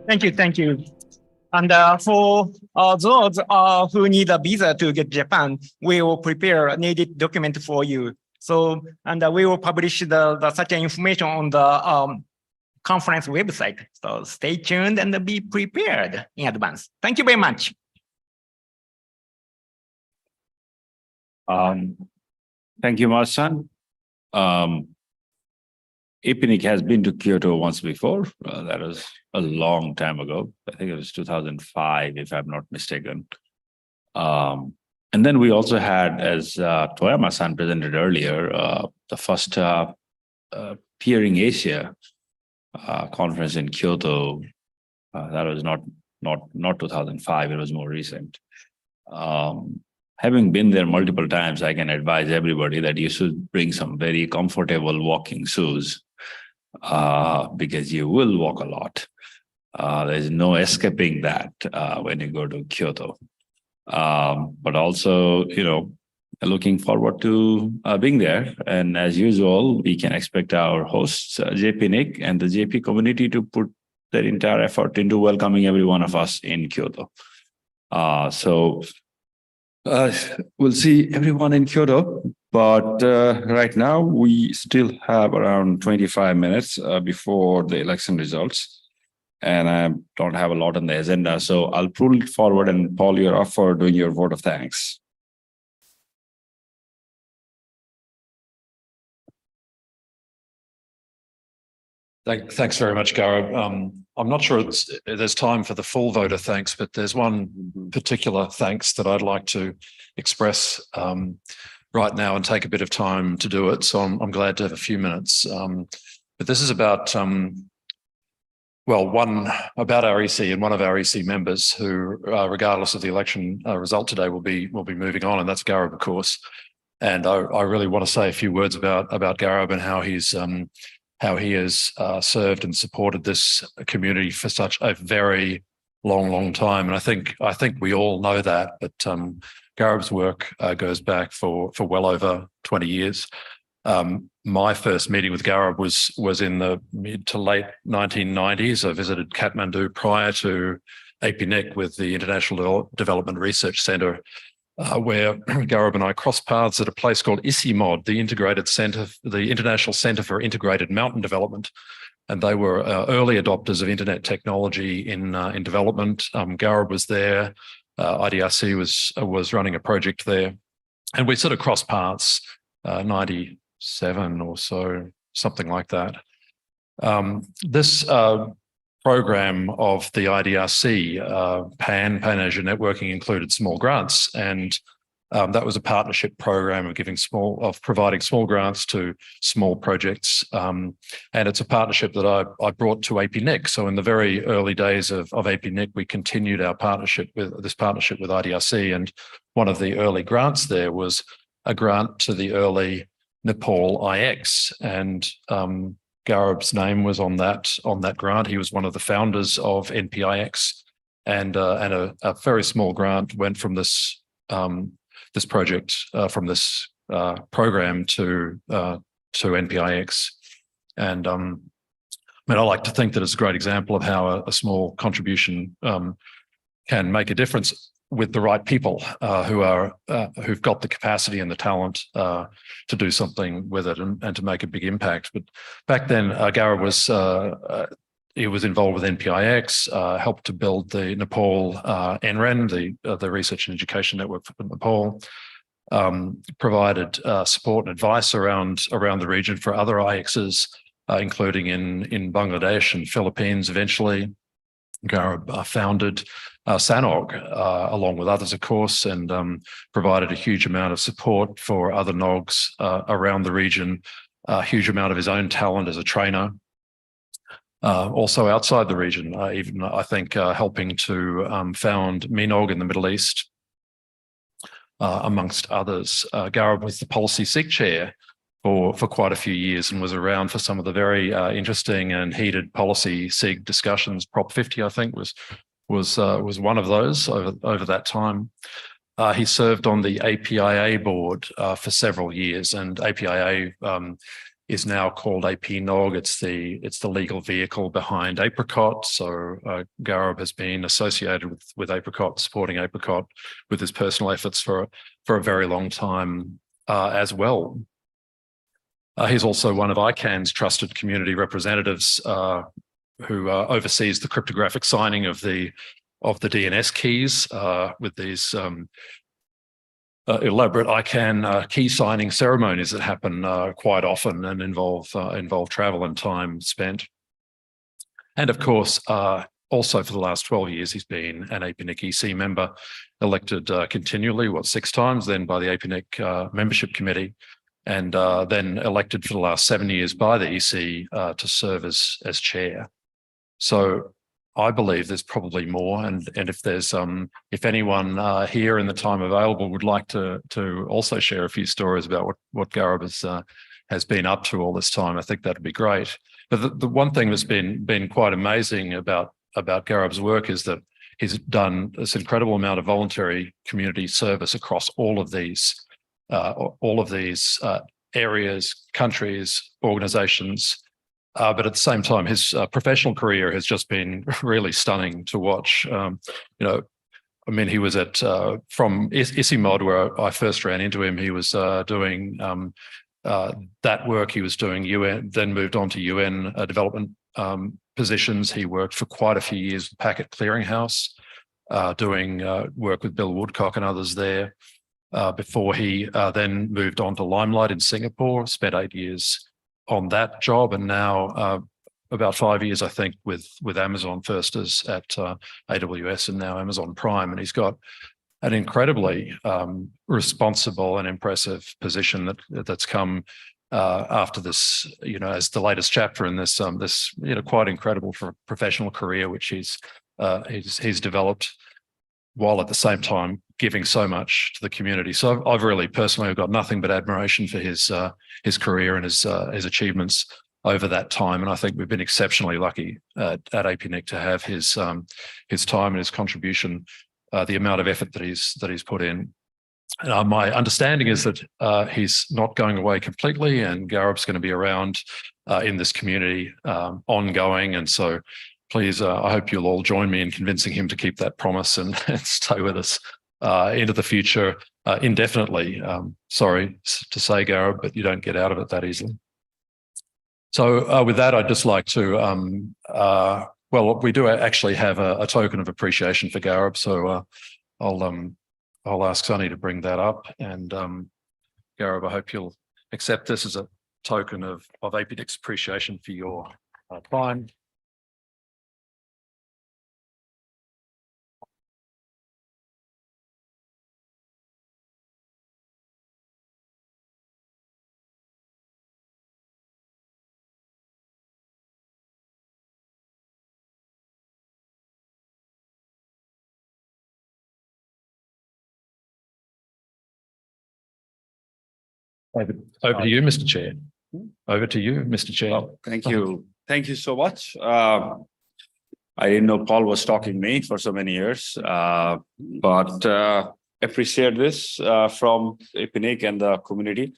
Thank you, thank you. And for those who need a visa to get Japan, we will prepare a needed document for you. So, and we will publish the such information on the conference website. So stay tuned and be prepared in advance. Thank you very much. Thank you, Marsan. APNIC has been to Kyoto once before. That was a long time ago. I think it was 2005, if I'm not mistaken. And then we also had, as Toyama-san presented earlier, the first Peering Asia conference in Kyoto. That was not 2005. It was more recent. Having been there multiple times, I can advise everybody that you should bring some very comfortable walking shoes because you will walk a lot. There's no escaping that when you go to Kyoto. But also, looking forward to being there. And as usual, we can expect our hosts, JPNIC and the JP community, to put their entire effort into welcoming every one of us in Kyoto. We'll see everyone in Kyoto, but right now we still have around 25 minutes before the election results, and I don't have a lot on the agenda, so I'll pull it forward, and Paul, you're up for doing your vote of thanks. Thanks very much, Gaurav. I'm not sure there's time for the full vote of thanks, but there's one particular thanks that I'd like to express right now and take a bit of time to do it. So I'm glad to have a few minutes. But this is about, about our EC and one of our EC members who, regardless of the election result today, will be moving on, and that's Gaurav, of course. And I really want to say a few words about Gaurav and how he has served and supported this community for such a very long time. And I think we all know that, but Gaurav's work goes back for well over 20 years. My first meeting with Gaurav was in the mid to late 1990s. I visited Kathmandu prior to APNIC with the International Development Research Centre, where Gaurav and I crossed paths at a place called ICIMOD, the International Centre for Integrated Mountain Development. And they were early adopters of internet technology in development. Gaurav was there. IDRC was running a project there. And we sort of crossed paths, 97 or so, something like that. This program of the IDRC, Pan-Asia Networking, included small grants, and that was a partnership program of providing small grants to small projects, and it's a partnership that I brought to APNIC. So in the very early days of APNIC, we continued our partnership with IDRC, and one of the early grants there was a grant to the early Nepal IX, and Gaurav's name was on that grant. He was one of the founders of NPIX, and a very small grant went from this project, from this program to NPIX. And I like to think that it's a great example of how a small contribution can make a difference with the right people who've got the capacity and the talent to do something with it and to make a big impact. But back then, Gaurav was involved with NPIX, helped to build the Nepal NREN, the Research and Education Network for Nepal, provided support and advice around the region for other IXs, including in Bangladesh and Philippines. Eventually, Gaurav founded SANOG, along with others, of course, and provided a huge amount of support for other NOGs around the region, a huge amount of his own talent as a trainer. Also outside the region, even I think helping to found MINOG in the Middle East, amongst others. Gaurav was the Policy SIG chair for quite a few years and was around for some of the very interesting and heated policy SIG discussions. Prop 50, I think, was one of those over that time. He served on the APIA board for several years, and APIA is now called APNOG. It's the legal vehicle behind Apricot. So Gaurav has been associated with Apricot, supporting Apricot with his personal efforts for a very long time as well. He's also one of ICANN's trusted community representatives who oversees the cryptographic signing of the DNS keys with these elaborate ICANN key signing ceremonies that happen quite often and involve travel and time spent. And of course, also for the last 12 years, he's been an APNIC EC member, elected continually, 6 times, then by the APNIC membership committee, and then elected for the last 7 years by the EC to serve as chair. So I believe there's probably more, and if there's if anyone here in the time available would like to also share a few stories about what Gaurav has been up to all this time, I think that'd be great. But the one thing that's been quite amazing about Gaurav's work is that he's done this incredible amount of voluntary community service across all of these areas, countries, organizations. But at the same time, his professional career has just been really stunning to watch. You know, I mean, he was at from ICIMOD, where I first ran into him. He was doing that work. He was doing UN, then moved on to UN development positions. He worked for quite a few years with Packet Clearinghouse, doing work with Bill Woodcock and others there. Before he then moved on to Limelight in Singapore, spent 8 years on that job, and now about 5 years, I think, with Amazon, first as at AWS and now Amazon Prime. And he's got an incredibly responsible and impressive position that's come after this, you know, as the latest chapter in this you know, quite incredible professional career which he's developed, while at the same time giving so much to the community. So I've really personally got nothing but admiration for his career and his achievements over that time. And I think we've been exceptionally lucky at APNIC to have his time and his contribution, the amount of effort that he's put in. My understanding is that he's not going away completely, and Gaurav's going to be around in this community ongoing. And so please, I hope you'll all join me in convincing him to keep that promise and stay with us into the future indefinitely. Sorry to say, Gaurav, but you don't get out of it that easily. So with that, I'd just like to, well, we do actually have a token of appreciation for Gaurav. So I'll ask Sunny to bring that up. And Gaurav, I hope you'll accept this as a token of APNIC's appreciation for your time. Over to you, Mr. Chair. Over to you, Mr. Chair. Well, thank you. Thank you so much. I didn't know Paul was stalking me for so many years, but appreciate this from APNIC and the community.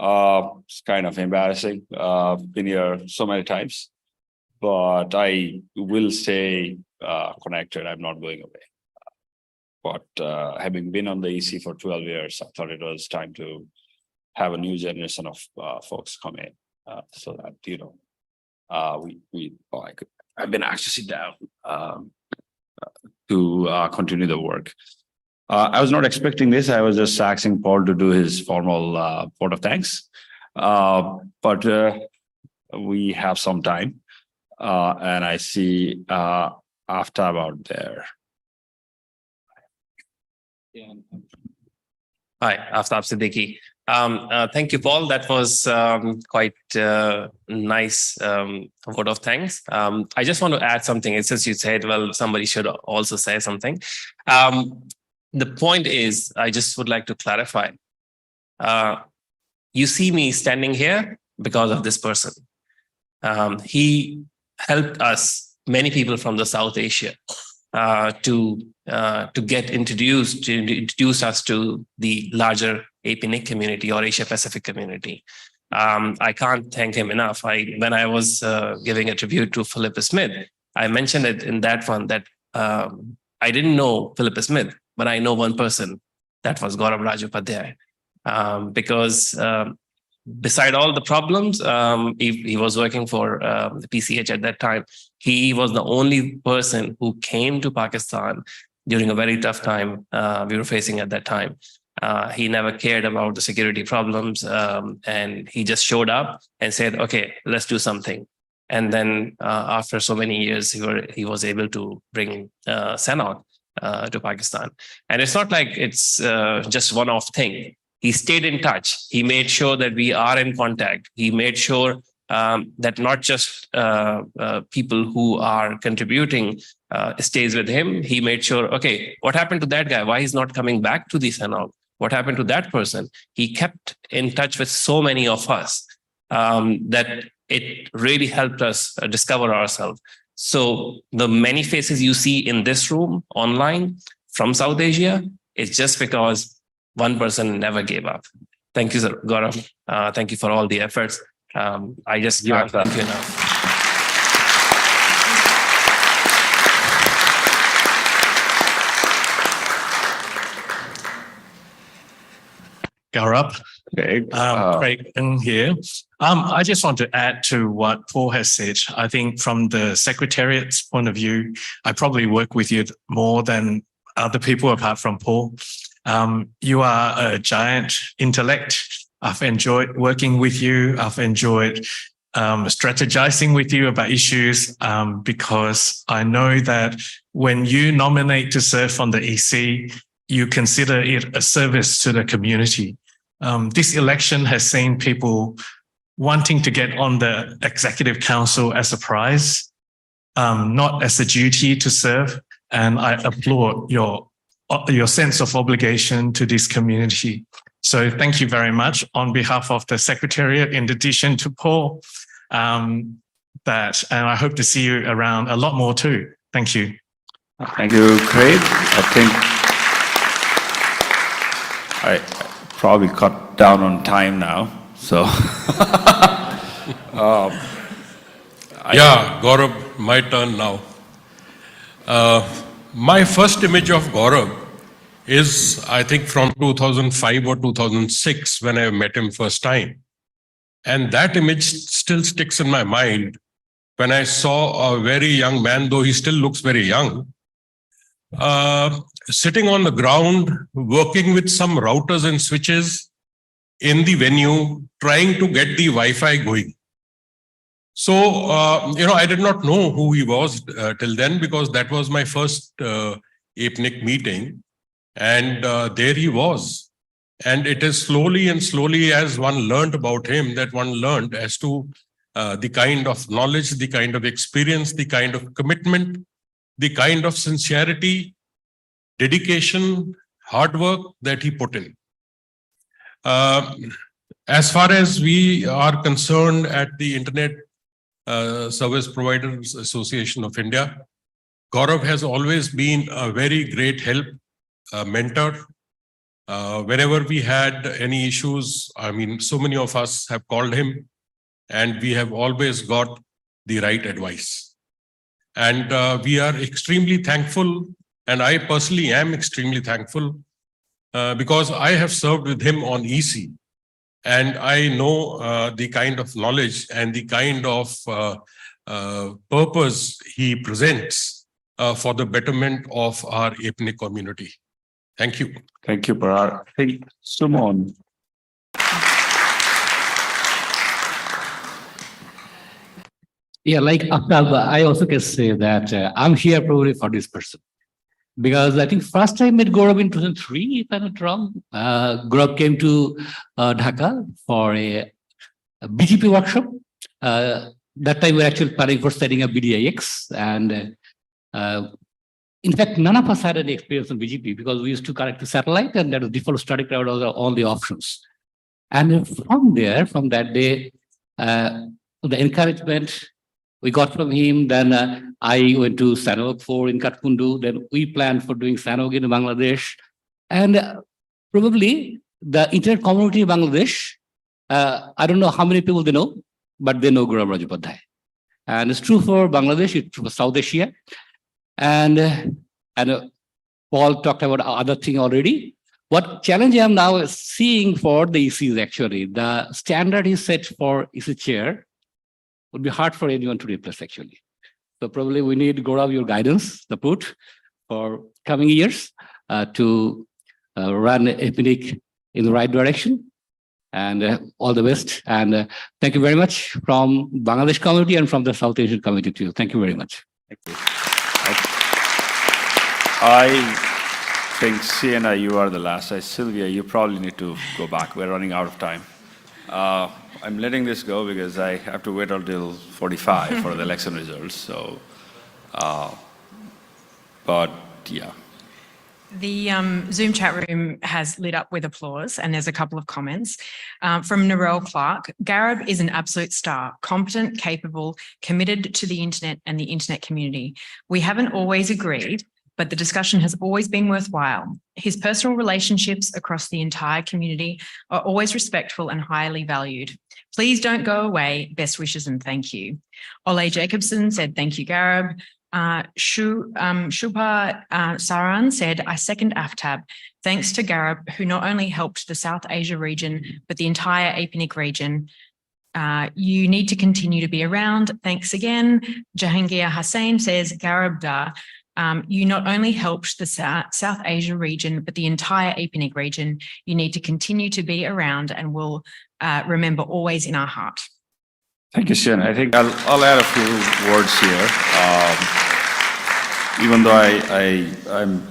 It's kind of embarrassing. Been here so many times, but I will stay connected. I'm not going away. But having been on the EC for 12 years, I thought it was time to have a new generation of folks come in, so that, you know, I've been asked to sit down to continue the work. I was not expecting this. I was just asking Paul to do his formal vote of thanks, but we have some time, and I see Aftab out there. Yeah. Hi, Aftab Siddiqui. Thank you, Paul. That was quite nice vote of thanks. I just want to add something. It's as you said, well, somebody should also say something. The point is, I just would like to clarify. You see me standing here because of this person. He helped us, many people from the South Asia, to get introduced, to introduce us to the larger APNIC community or Asia Pacific community. I can't thank him enough. When I was giving a tribute to Philip Smith, I mentioned it in that one that I didn't know Philip Smith, but I know one person. That was Gaurav Rajopadhyay. Because beside all the problems, he was working for the PCH at that time. He was the only person who came to Pakistan during a very tough time we were facing at that time. He never cared about the security problems, and he just showed up and said, okay, let's do something. And then after so many years, he was able to bring SANOG to Pakistan. And it's not like it's just one-off thing. He stayed in touch. He made sure that we are in contact. He made sure that not just people who are contributing stays with him. He made sure, okay, what happened to that guy? Why he's not coming back to the SANOG? What happened to that person? He kept in touch with so many of us that it really helped us discover ourselves. So the many faces you see in this room online from South Asia, it's just because one person never gave up. Thank you, sir, Gaurav. Thank you for all the efforts. I just can't thank you enough. Gaurav. Craig in here. I just want to add to what Paul has said. I think from the Secretariat's point of view, I probably work with you more than other people apart from Paul. You are a giant intellect. I've enjoyed working with you. I've enjoyed strategizing with you about issues because I know that when you nominate to serve on the EC, you consider it a service to the community. This election has seen people wanting to get on the Executive Council as a prize, not as a duty to serve. And I applaud your sense of obligation to this community. So thank you very much on behalf of the Secretariat, in addition to Paul, and I hope to see you around a lot more too. Thank you. Thank you, Craig. I think I probably cut down on time now, so. Yeah, Gaurav, my turn now. My first image of Gaurav is, I think, from 2005 or 2006 when I met him first time. And that image still sticks in my mind when I saw a very young man, though he still looks very young, sitting on the ground, working with some routers and switches in the venue, trying to get the Wi-Fi going. So, I did not know who he was till then, because that was my first APNIC meeting. And there he was. And it is slowly and slowly, as one learned about him, that one learned as to the kind of knowledge, the kind of experience, the kind of commitment, the kind of sincerity, dedication, hard work that he put in. As far as we are concerned at the Internet Service Providers Association of India, Gaurav has always been a very great help, mentor. Whenever we had any issues, I mean, so many of us have called him and we have always got the right advice. And we are extremely thankful, and I personally am extremely thankful because I have served with him on EC. And I know the kind of knowledge and the kind of purpose he presents for the betterment of our APNIC community. Thank you. Thank you, Parag. Hey, Sumon. Yeah, like Aftab, I also can say that I'm here probably for this person. Because I think first I met Gaurav in 2003, if I'm not wrong. Gaurav came to Dhaka for a BGP workshop. That time we were actually planning for setting up BDIX. And in fact, none of us had any experience on BGP because we used to connect to satellite, and that was default static route, all the options. And from that day, the encouragement we got from him, then I went to SANOG 4 in Kathmandu, then we planned for doing SANOG in Bangladesh. And probably the internet community in Bangladesh I don't know how many people they know, but they know Gaurav Rajapadhyay. And it's true for Bangladesh, it's true for South Asia. And Paul talked about other thing already. What challenge I'm now seeing for the EC is actually the standard is set for EC chair would be hard for anyone to replace actually. So probably we need Gaurav, your guidance, support for coming years to run APNIC in the right direction. And all the best. And thank you very much from Bangladesh community and from the South Asian community too. Thank you very much. Thank you. I think Sienna, you are the last. Sylvia, you probably need to go back. We're running out of time. I'm letting this go because I have to wait until 45 for the election results. So, but yeah. The Zoom chat room has lit up with applause, and there's a couple of comments from Narelle Clark. Garab is an absolute star, competent, capable, committed to the internet and the internet community. We haven't always agreed, but the discussion has always been worthwhile. His personal relationships across the entire community are always respectful and highly valued. Please don't go away. Best wishes and thank you. Ole Jacobson said, thank you, Garab. Shubha Saran said, I second AFTAB. Thanks to Garab, who not only helped the South Asia region, but the entire APNIC region. You need to continue to be around. Thanks again. Jahangir Hussain says, Garab Da, you not only helped the South Asia region, but the entire APNIC region. You need to continue to be around and will remember always in our heart. Thank you, Sienna. I think I'll add a few words here. Even though I'm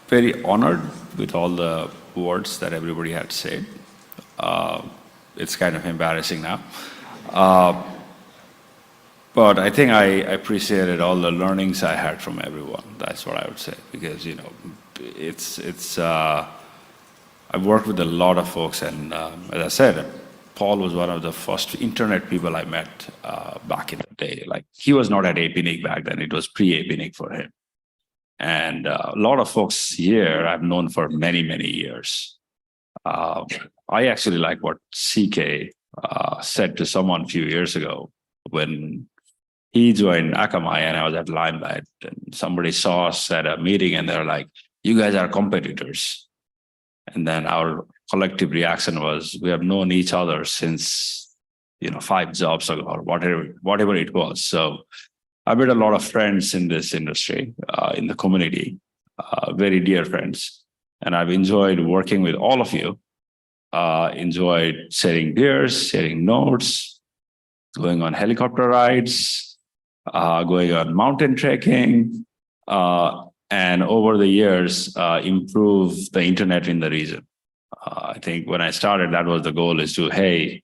very honored with all the words that everybody had said, it's kind of embarrassing now. But I think I appreciated all the learnings I had from everyone. That's what I would say, because I've worked with a lot of folks, and as I said, Paul was one of the first internet people I met back in the day. Like, he was not at APNIC back then, it was pre-APNIC for him. And a lot of folks here I've known for many, many years. I actually like what CK said to someone a few years ago when he joined Akamai and I was at Limelight, and somebody saw us at a meeting and they're like, you guys are competitors. And then our collective reaction was, we have known each other since 5 jobs ago or whatever it was. So I made a lot of friends in this industry, in the community, very dear friends. And I've enjoyed working with all of you, enjoyed sharing beers, sharing notes, going on helicopter rides, going on mountain trekking, and over the years, improve the internet in the region. I think when I started, that was the goal, is to, hey,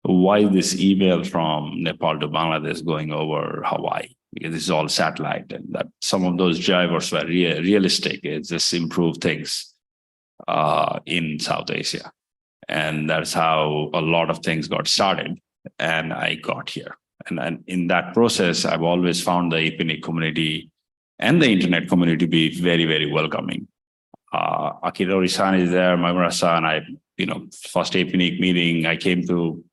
why this email from Nepal to Bangladesh going over Hawaii? Because this is all satellite, and that some of those drivers were realistic. It's just improve things in South Asia. And that's how a lot of things got started, and I got here. And in that process, I've always found the APNIC community and the internet community to be very, very welcoming. Akirori-san is there, Maimura-san, first APNIC meeting I came to,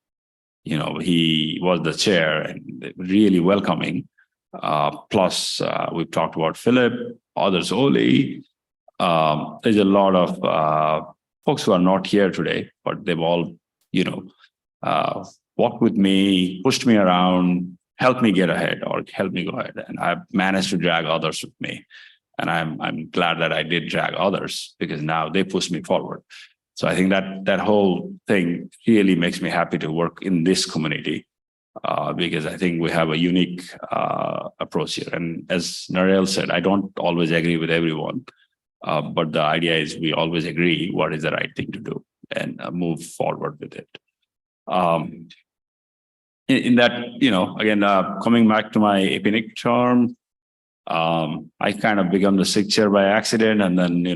he was the chair and really welcoming. Plus, we've talked about Philip, others, Oli. There's a lot of folks who are not here today, but they've all, walked with me, pushed me around, helped me get ahead or helped me go ahead. And I've managed to drag others with me. And I'm glad that I did drag others, because now they push me forward. So I think that whole thing really makes me happy to work in this community, because I think we have a unique approach here. And as Narelle said, I don't always agree with everyone, but the idea is we always agree what is the right thing to do and move forward with it. In that, again, coming back to my APNIC term, I kind of become the 6th chair by accident. And then,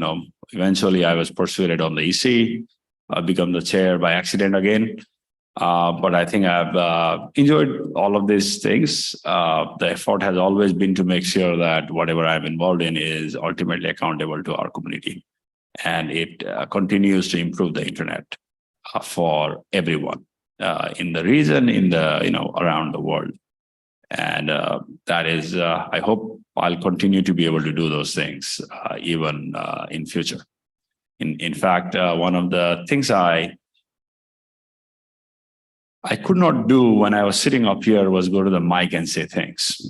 eventually I was persuaded on the EC, become the chair by accident again. But I think I've enjoyed all of these things. The effort has always been to make sure that whatever I'm involved in is ultimately accountable to our community. And it continues to improve the internet for everyone. in the region, in the, around the world. And that is, I hope I'll continue to be able to do those things even in future. In fact, one of the things I could not do when I was sitting up here was go to the mic and say things.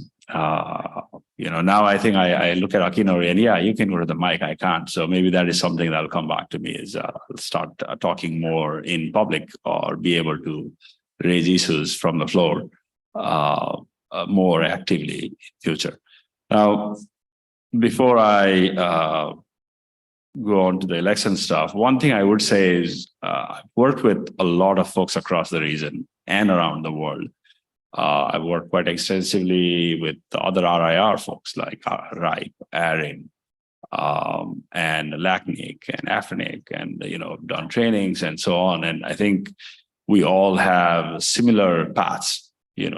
Now I think I look at Akinori and yeah, you can go to the mic, I can't. So maybe that is something that'll come back to me is start talking more in public or be able to raise issues from the floor more actively in future. Now, before I go on to the election stuff, one thing I would say is I've worked with a lot of folks across the region and around the world. I've worked quite extensively with the other RIR folks like RIPE, ARIN, and LACNIC and APNIC, and done trainings and so on. And I think we all have similar paths.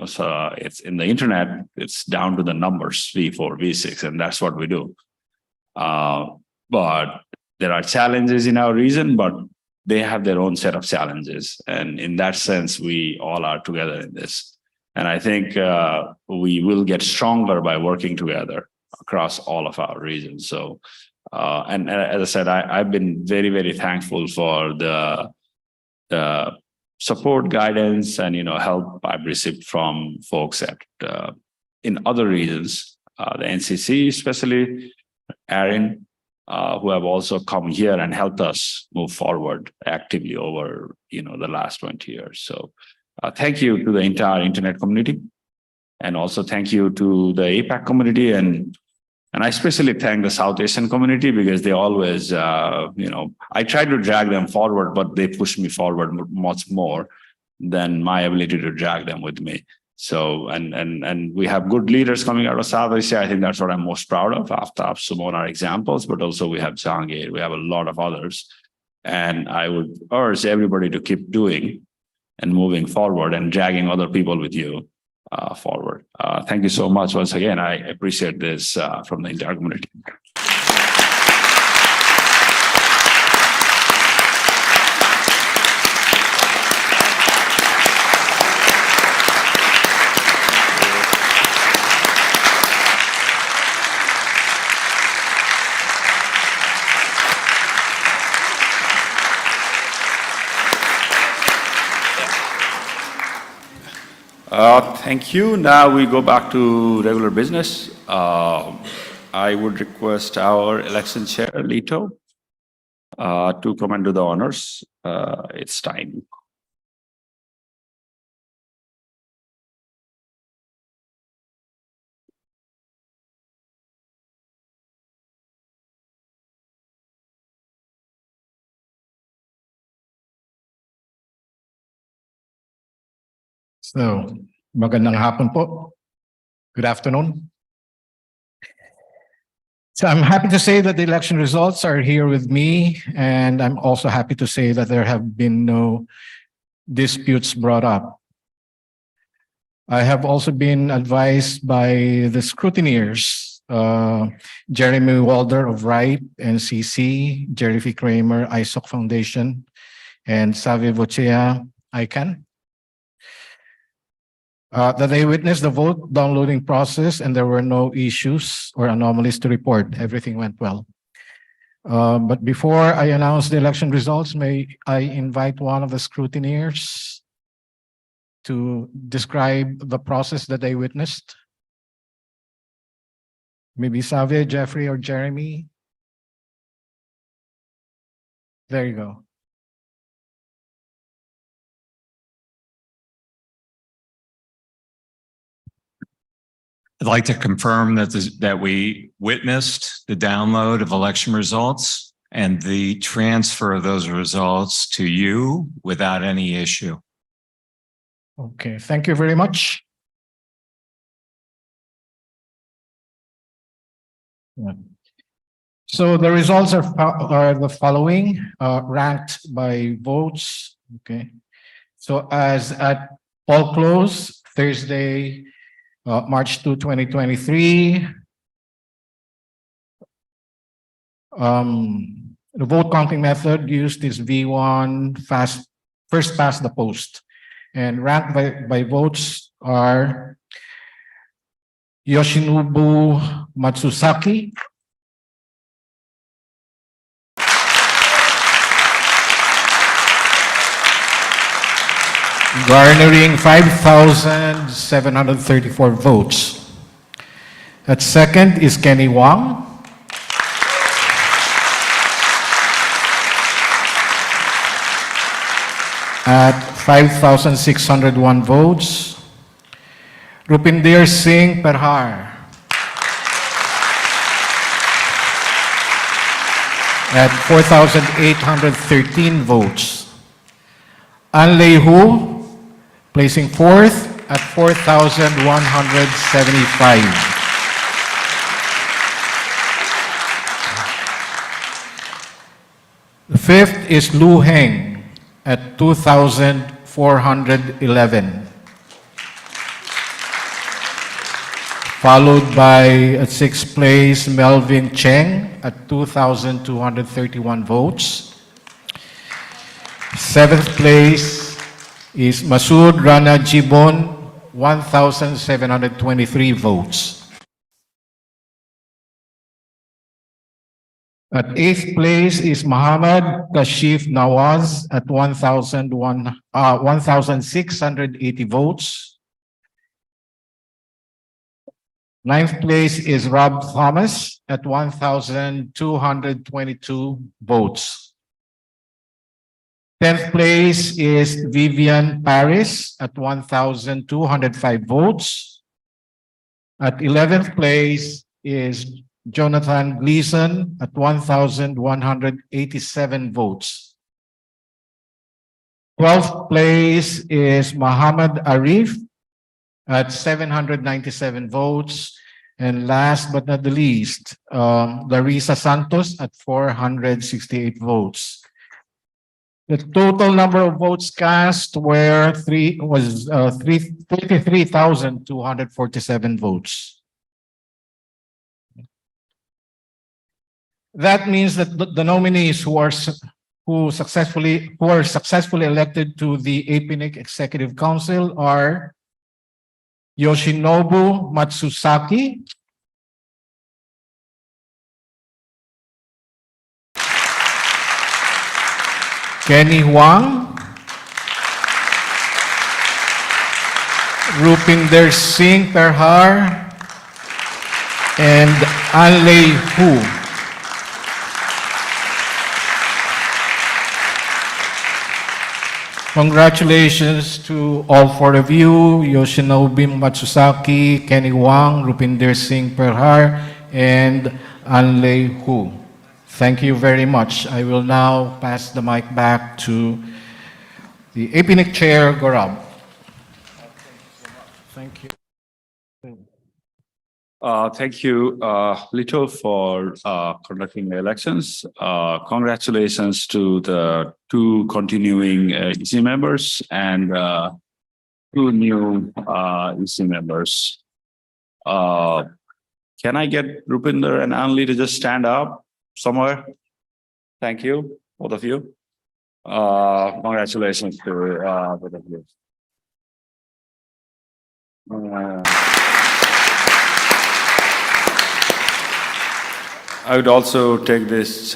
So it's in the internet, it's down to the numbers V4, V6, and that's what we do. But there are challenges in our region, but they have their own set of challenges. And in that sense, we all are together in this. And I think we will get stronger by working together across all of our regions. So, and as I said, I've been very, very thankful for the support, guidance, and help I've received from folks at in other regions, the NCC especially, ARIN, who have also come here and helped us move forward actively over the last 20 years. So thank you to the entire internet community, and also thank you to the APAC community, and I especially thank the South Asian community because they always, I try to drag them forward, but they push me forward much more than my ability to drag them with me. So, and we have good leaders coming out of South Asia. I think that's what I'm most proud of. Aftab, Sumon are examples, but also we have Jahangir, we have a lot of others. And I would urge everybody to keep doing and moving forward and dragging other people with you forward. Thank you so much once again. I appreciate this from the entire community. Thank you. Now we go back to regular business. I would request our election chair, Lito, to come and do the honors. It's time. So, magandang hapon po. Good afternoon. So I'm happy to say that the election results are here with me, and I'm also happy to say that there have been no disputes brought up. I have also been advised by the scrutineers, Jeremy Walder of RIPE and CC, Jerry V. Kramer, ISOC Foundation, and Savi Vochea, ICANN, that they witnessed the vote downloading process and there were no issues or anomalies to report. Everything went well. But before I announce the election results, may I invite one of the scrutineers to describe the process that they witnessed? Maybe Xavier, Jeffrey, or Jeremy? There you go. I'd like to confirm that that we witnessed the download of election results and the transfer of those results to you without any issue. Okay, thank you very much. Yeah. So the results are the following, ranked by votes. Okay, so as at poll close, Thursday, March 2, 2023, the vote counting method used is V1 first past the post. and ranked by votes are Yoshinobu Matsusaki, garnering 5,734 votes. At second is Kenny Wang, at 5,601 votes. Rupinder Singh Perhar at 4,813 votes. Anlei Hu placing fourth at 4,175. The fifth is Lu Heng at 2,411. Followed by at sixth place, Melvin Cheng at 2,231 votes. Seventh place is Masood Rana Jibon, 1,723 votes. At eighth place is Muhammad Kashif Nawaz at 1,680 votes. Ninth place is Rob Thomas at 1,222 votes. 10th place is Vivian Paris at 1,205 votes. At 11th place is Jonathan Gleason at 1,187 votes. 12th place is Muhammad Arif at 797 votes. And last but not the least, Larissa Santos at 468 votes. The total number of votes cast was 33,247 votes. That means that the nominees who are successfully elected to the APNIC Executive Council are Yoshinobu Matsusaki, Kenny Huang, Rupinder Singh Perhar, and Anlei Hu. Congratulations to all four of you, Yoshinobu Matsusaki, Kenny Wang, Rupinder Singh Perhar, and Anlei Hu. Thank you very much. I will now pass the mic back to the APNIC Chair, Gaurav. Thank you. Thank you, Lito, for conducting the elections. Congratulations to the two continuing EC members and two new EC members. Can I get Rupinder and Anli to just stand up somewhere? Thank you, both of you. Congratulations to both of you. I would also take this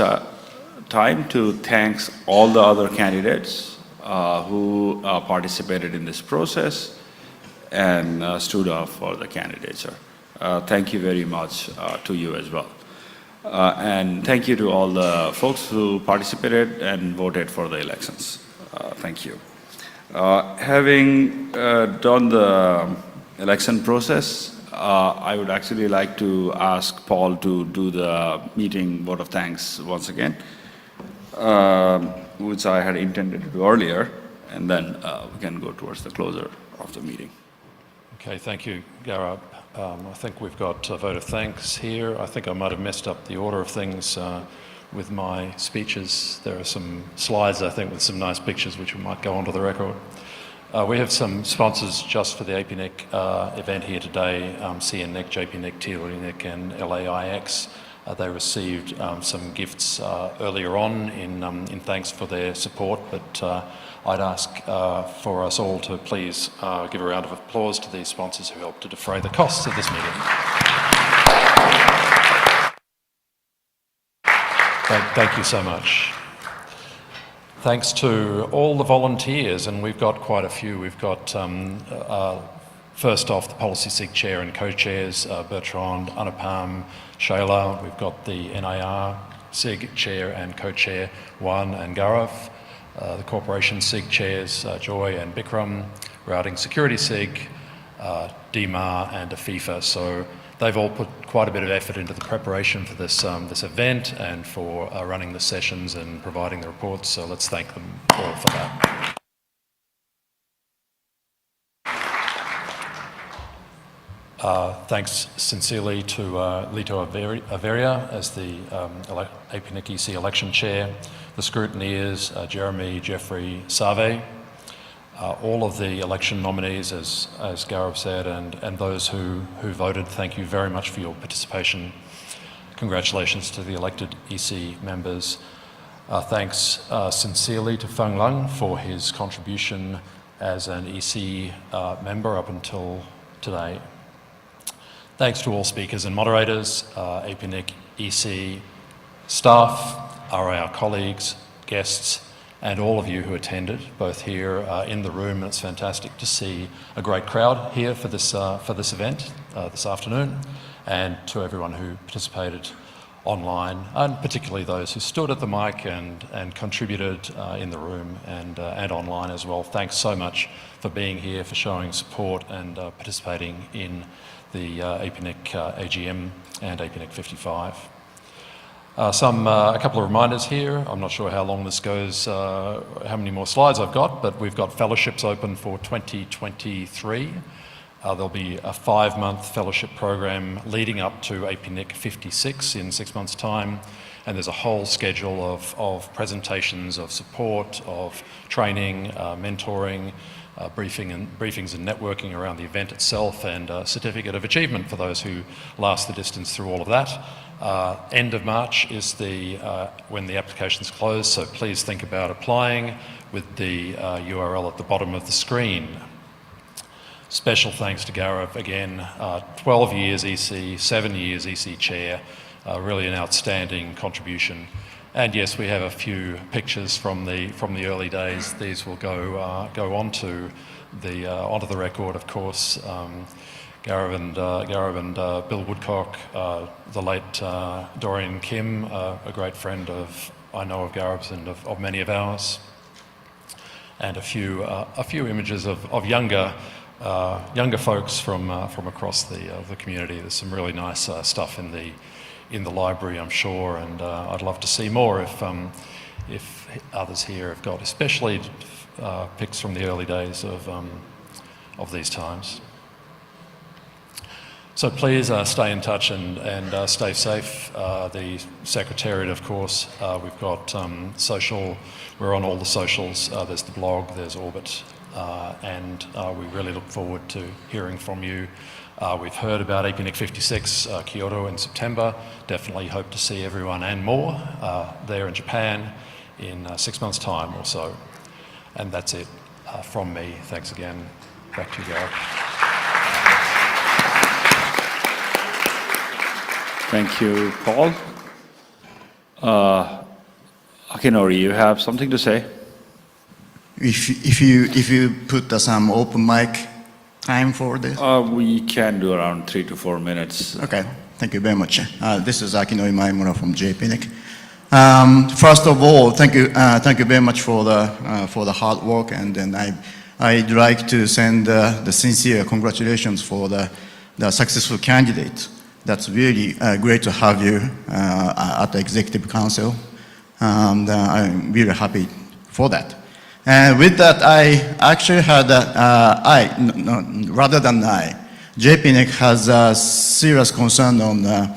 time to thank all the other candidates who participated in this process and stood up for the candidature. Thank you very much to you as well. And thank you to all the folks who participated and voted for the elections. Thank you. Having done the election process, I would actually like to ask Paul to do the meeting vote of thanks once again, which I had intended to do earlier, and then we can go towards the closure of the meeting. Okay, thank you, Gaurav. I think we've got a vote of thanks here. I think I might have messed up the order of things with my speeches. There are some slides, I think, with some nice pictures which we might go onto the record. We have some sponsors just for the APNIC event here today, CNNIC, JPNIC, TLNIC and LAIX. They received some gifts earlier on in thanks for their support, but I'd ask for us all to please give a round of applause to these sponsors who helped to defray the costs of this meeting. Thank you so much. Thanks to all the volunteers, and we've got quite a few. We've got first off the Policy SIG Chair and Co-Chairs, Bertrand, Anupam, Shayla. We've got the NIR SIG Chair and Co-Chair, Juan and Gaurav. The Corporation SIG Chairs, Joy and Bikram. Routing Security SIG, DMAR and AFIFA. So they've all put quite a bit of effort into the preparation for this, this event and for running the sessions and providing the reports. So let's thank them all for that. Thanks sincerely to Lito Averia as the APNIC EC election chair, the scrutineers, Jeremy, Jeffrey, Save, all of the election nominees, as Gaurav said, and those who voted. Thank you very much for your participation. Congratulations to the elected EC members. Thanks sincerely to Feng Lung for his contribution as an EC member up until today. Thanks to all speakers and moderators, APNIC EC staff, RIR colleagues, guests, and all of you who attended, both here in the room, and it's fantastic to see a great crowd here for this event this afternoon, and to everyone who participated online, and particularly those who stood at the mic and contributed in the room and online as well. Thanks so much for being here, for showing support and participating in the APNIC AGM and APNIC 55. A couple of reminders here. I'm not sure how long this goes, how many more slides I've got, but we've got fellowships open for 2023. There'll be a 5-month fellowship program leading up to APNIC 56 in 6 months' time. And there's a whole schedule of presentations, of support, of training, mentoring, briefings and networking around the event itself, and a certificate of achievement for those who last the distance through all of that. End of March is when the applications close, so please think about applying with the URL at the bottom of the screen. Special thanks to Gaurav again, 12 years EC, 7 years EC Chair, really an outstanding contribution. And yes, we have a few pictures from the early days. These will go onto the record, of course. Gaurav and Bill Woodcock, the late Dorian Kim, a great friend I know of Gaurav's and of many of ours, and a few images of younger folks from across the community. There's some really nice stuff in the library, I'm sure, and I'd love to see more if others here have got, especially pics from the early days of these times. So please stay in touch and stay safe. The Secretariat, of course, we've got social, we're on all the socials. There's the blog, there's Orbit, and we really look forward to hearing from you. We've heard about APNIC 56, Kyoto in September. Definitely hope to see everyone and more there in Japan in 6 months' time or so. And that's it from me. Thanks again. Back to you, Gareth. Thank you, Paul. Akinori, you have something to say? If you put some open mic time for this? We can do around 3 to 4 minutes. Okay, thank you very much. This is Akinori Maimura from APNIC. First of all, thank you very much for the hard work, and then I'd like to send the sincere congratulations for the successful candidate. That's really great to have you at the Executive Council, and I'm really happy for that. And with that, I actually had JPNIC has a serious concern on the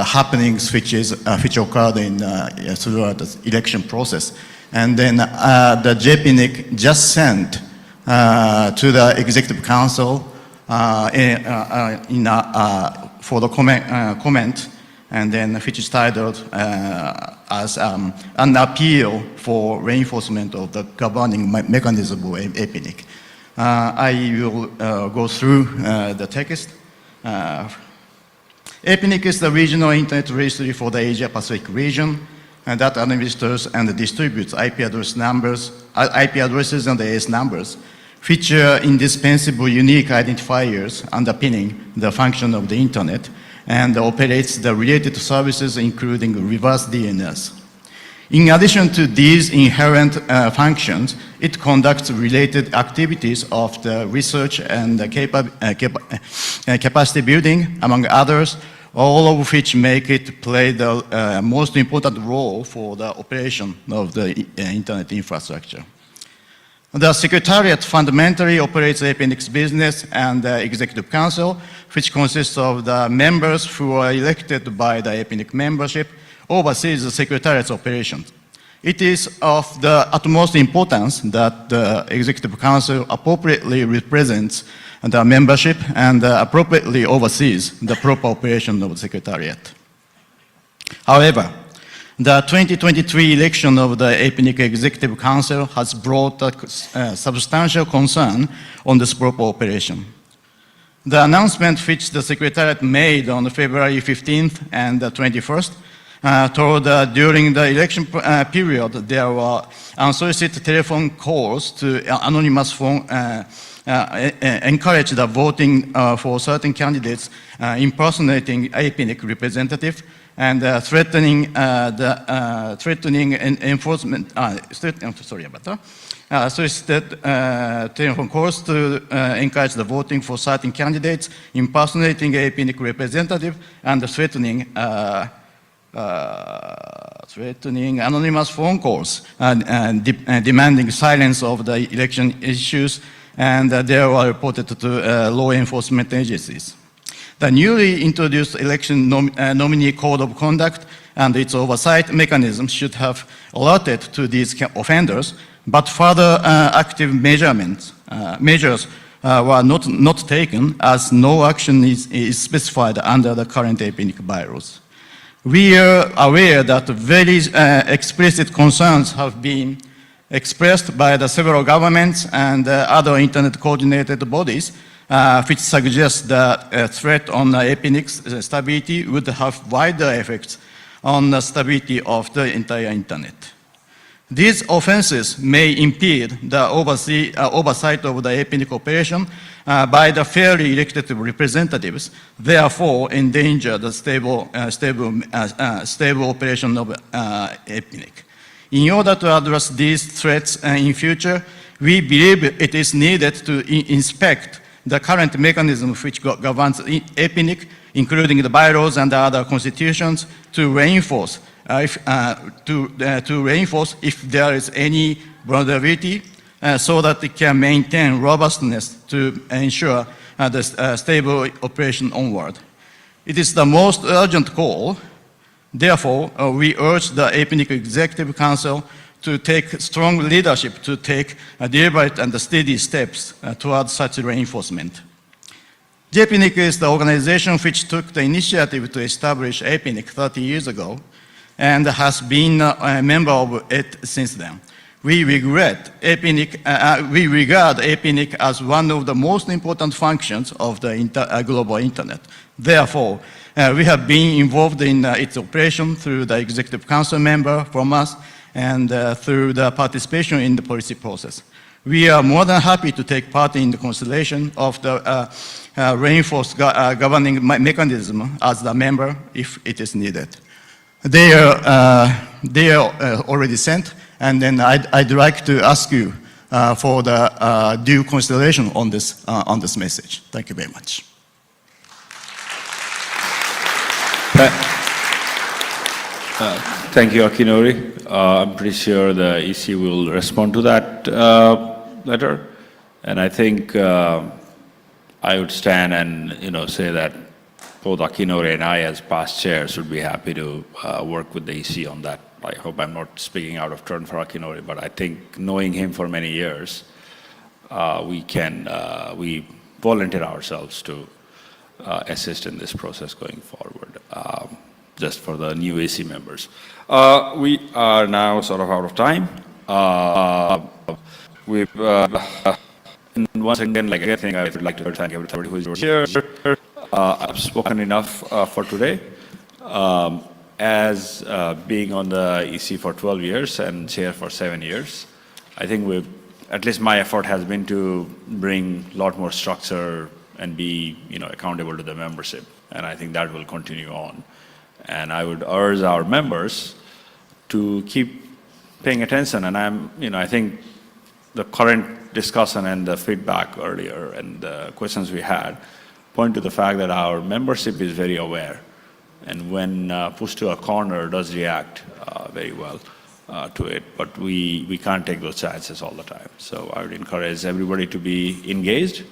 happenings which occurred throughout the election process. And then the JPNIC just sent to the Executive Council for the comment, and then which is titled as an appeal for reinforcement of the governing mechanism of APNIC. I will go through the text. APNIC is the regional internet registry for the Asia-Pacific region that administers and distributes IP addresses and AS numbers, which are indispensable unique identifiers underpinning the function of the internet, and operates the related services, including reverse DNS. In addition to these inherent functions, it conducts related activities of the research and capacity building, among others, all of which make it play the most important role for the operation of the internet infrastructure. The Secretariat fundamentally operates APNIC's business, and the Executive Council, which consists of the members who are elected by the APNIC membership, oversees the Secretariat's operations. It is of the utmost importance that the Executive Council appropriately represents the membership and appropriately oversees the proper operation of the Secretariat. However, the 2023 election of the APNIC Executive Council has brought a substantial concern on this proper operation. The announcement which the Secretariat made on February 15th and the 21st told during the election period there were unsolicited telephone calls to anonymous phone encourage the voting for certain candidates impersonating APNIC representative and threatening enforcement. Sorry about that. Solicited telephone calls to encourage the voting for certain candidates impersonating APNIC representative and threatening anonymous phone calls and demanding silence of the election issues, and they were reported to law enforcement agencies. The newly introduced election nominee code of conduct and its oversight mechanism should have alerted to these offenders, but further active measures were not taken, as no action is specified under the current APNIC bylaws. We are aware that very explicit concerns have been expressed by the several governments and other internet coordinated bodies, which suggest that a threat on APNIC's stability would have wider effects on the stability of the entire internet. These offenses may impede the oversight of the APNIC operation by the fairly elected representatives, therefore endanger the stable operation of APNIC. In order to address these threats in future, we believe it is needed to inspect the current mechanism which governs APNIC, including the bylaws and other constitutions, to reinforce if there is any vulnerability, so that it can maintain robustness to ensure the stable operation onward. It is the most urgent call. Therefore, we urge the APNIC Executive Council to take strong leadership to take deliberate and steady steps towards such reinforcement. JPNIC is the organization which took the initiative to establish APNIC 30 years ago and has been a member of it since then. We regard APNIC as one of the most important functions of the global internet. Therefore, we have been involved in its operation through the Executive Council member from us and through the participation in the policy process. We are more than happy to take part in the constellation of the reinforced governing mechanism as the member if it is needed. They are already sent, and then I'd like to ask you for the due consideration on this message. Thank you very much. Thank you, Akinori. I'm pretty sure the EC will respond to that letter, and I think I would stand and say that both Akinori and I, as past chairs, would be happy to work with the EC on that. I hope I'm not speaking out of turn for Akinori, but I think knowing him for many years, we volunteer ourselves to assist in this process going forward, just for the new AC members. We are now sort of out of time. And once again, like anything, I would like to thank everybody who is here. I've spoken enough for today. As being on the EC for 12 years and chair for 7 years, I think at least my effort has been to bring a lot more structure and be, accountable to the membership. And I think that will continue on. And I would urge our members to keep paying attention. And I think the current discussion and the feedback earlier and the questions we had point to the fact that our membership is very aware. And when pushed to a corner, does react very well to it. But we can't take those chances all the time. So I would encourage everybody to be engaged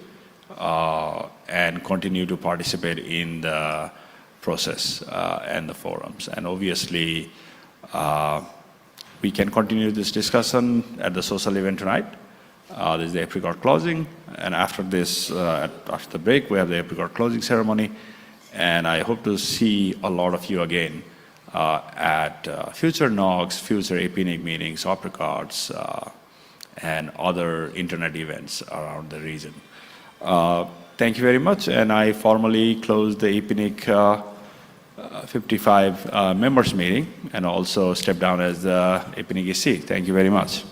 and continue to participate in the process and the forums. And obviously, we can continue this discussion at the social event tonight. There's the apricot closing. And after this, after the break, we have the apricot closing ceremony. And I hope to see a lot of you again at future NOGs, future APNIC meetings, apricots, and other internet events around the region. Thank you very much. And I formally close the APNIC 55 members meeting and also step down as the APNIC EC. Thank you very much.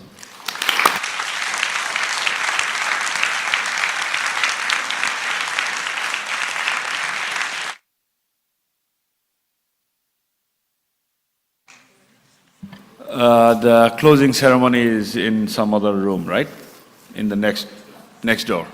The closing ceremony is in some other room, right? In the next door.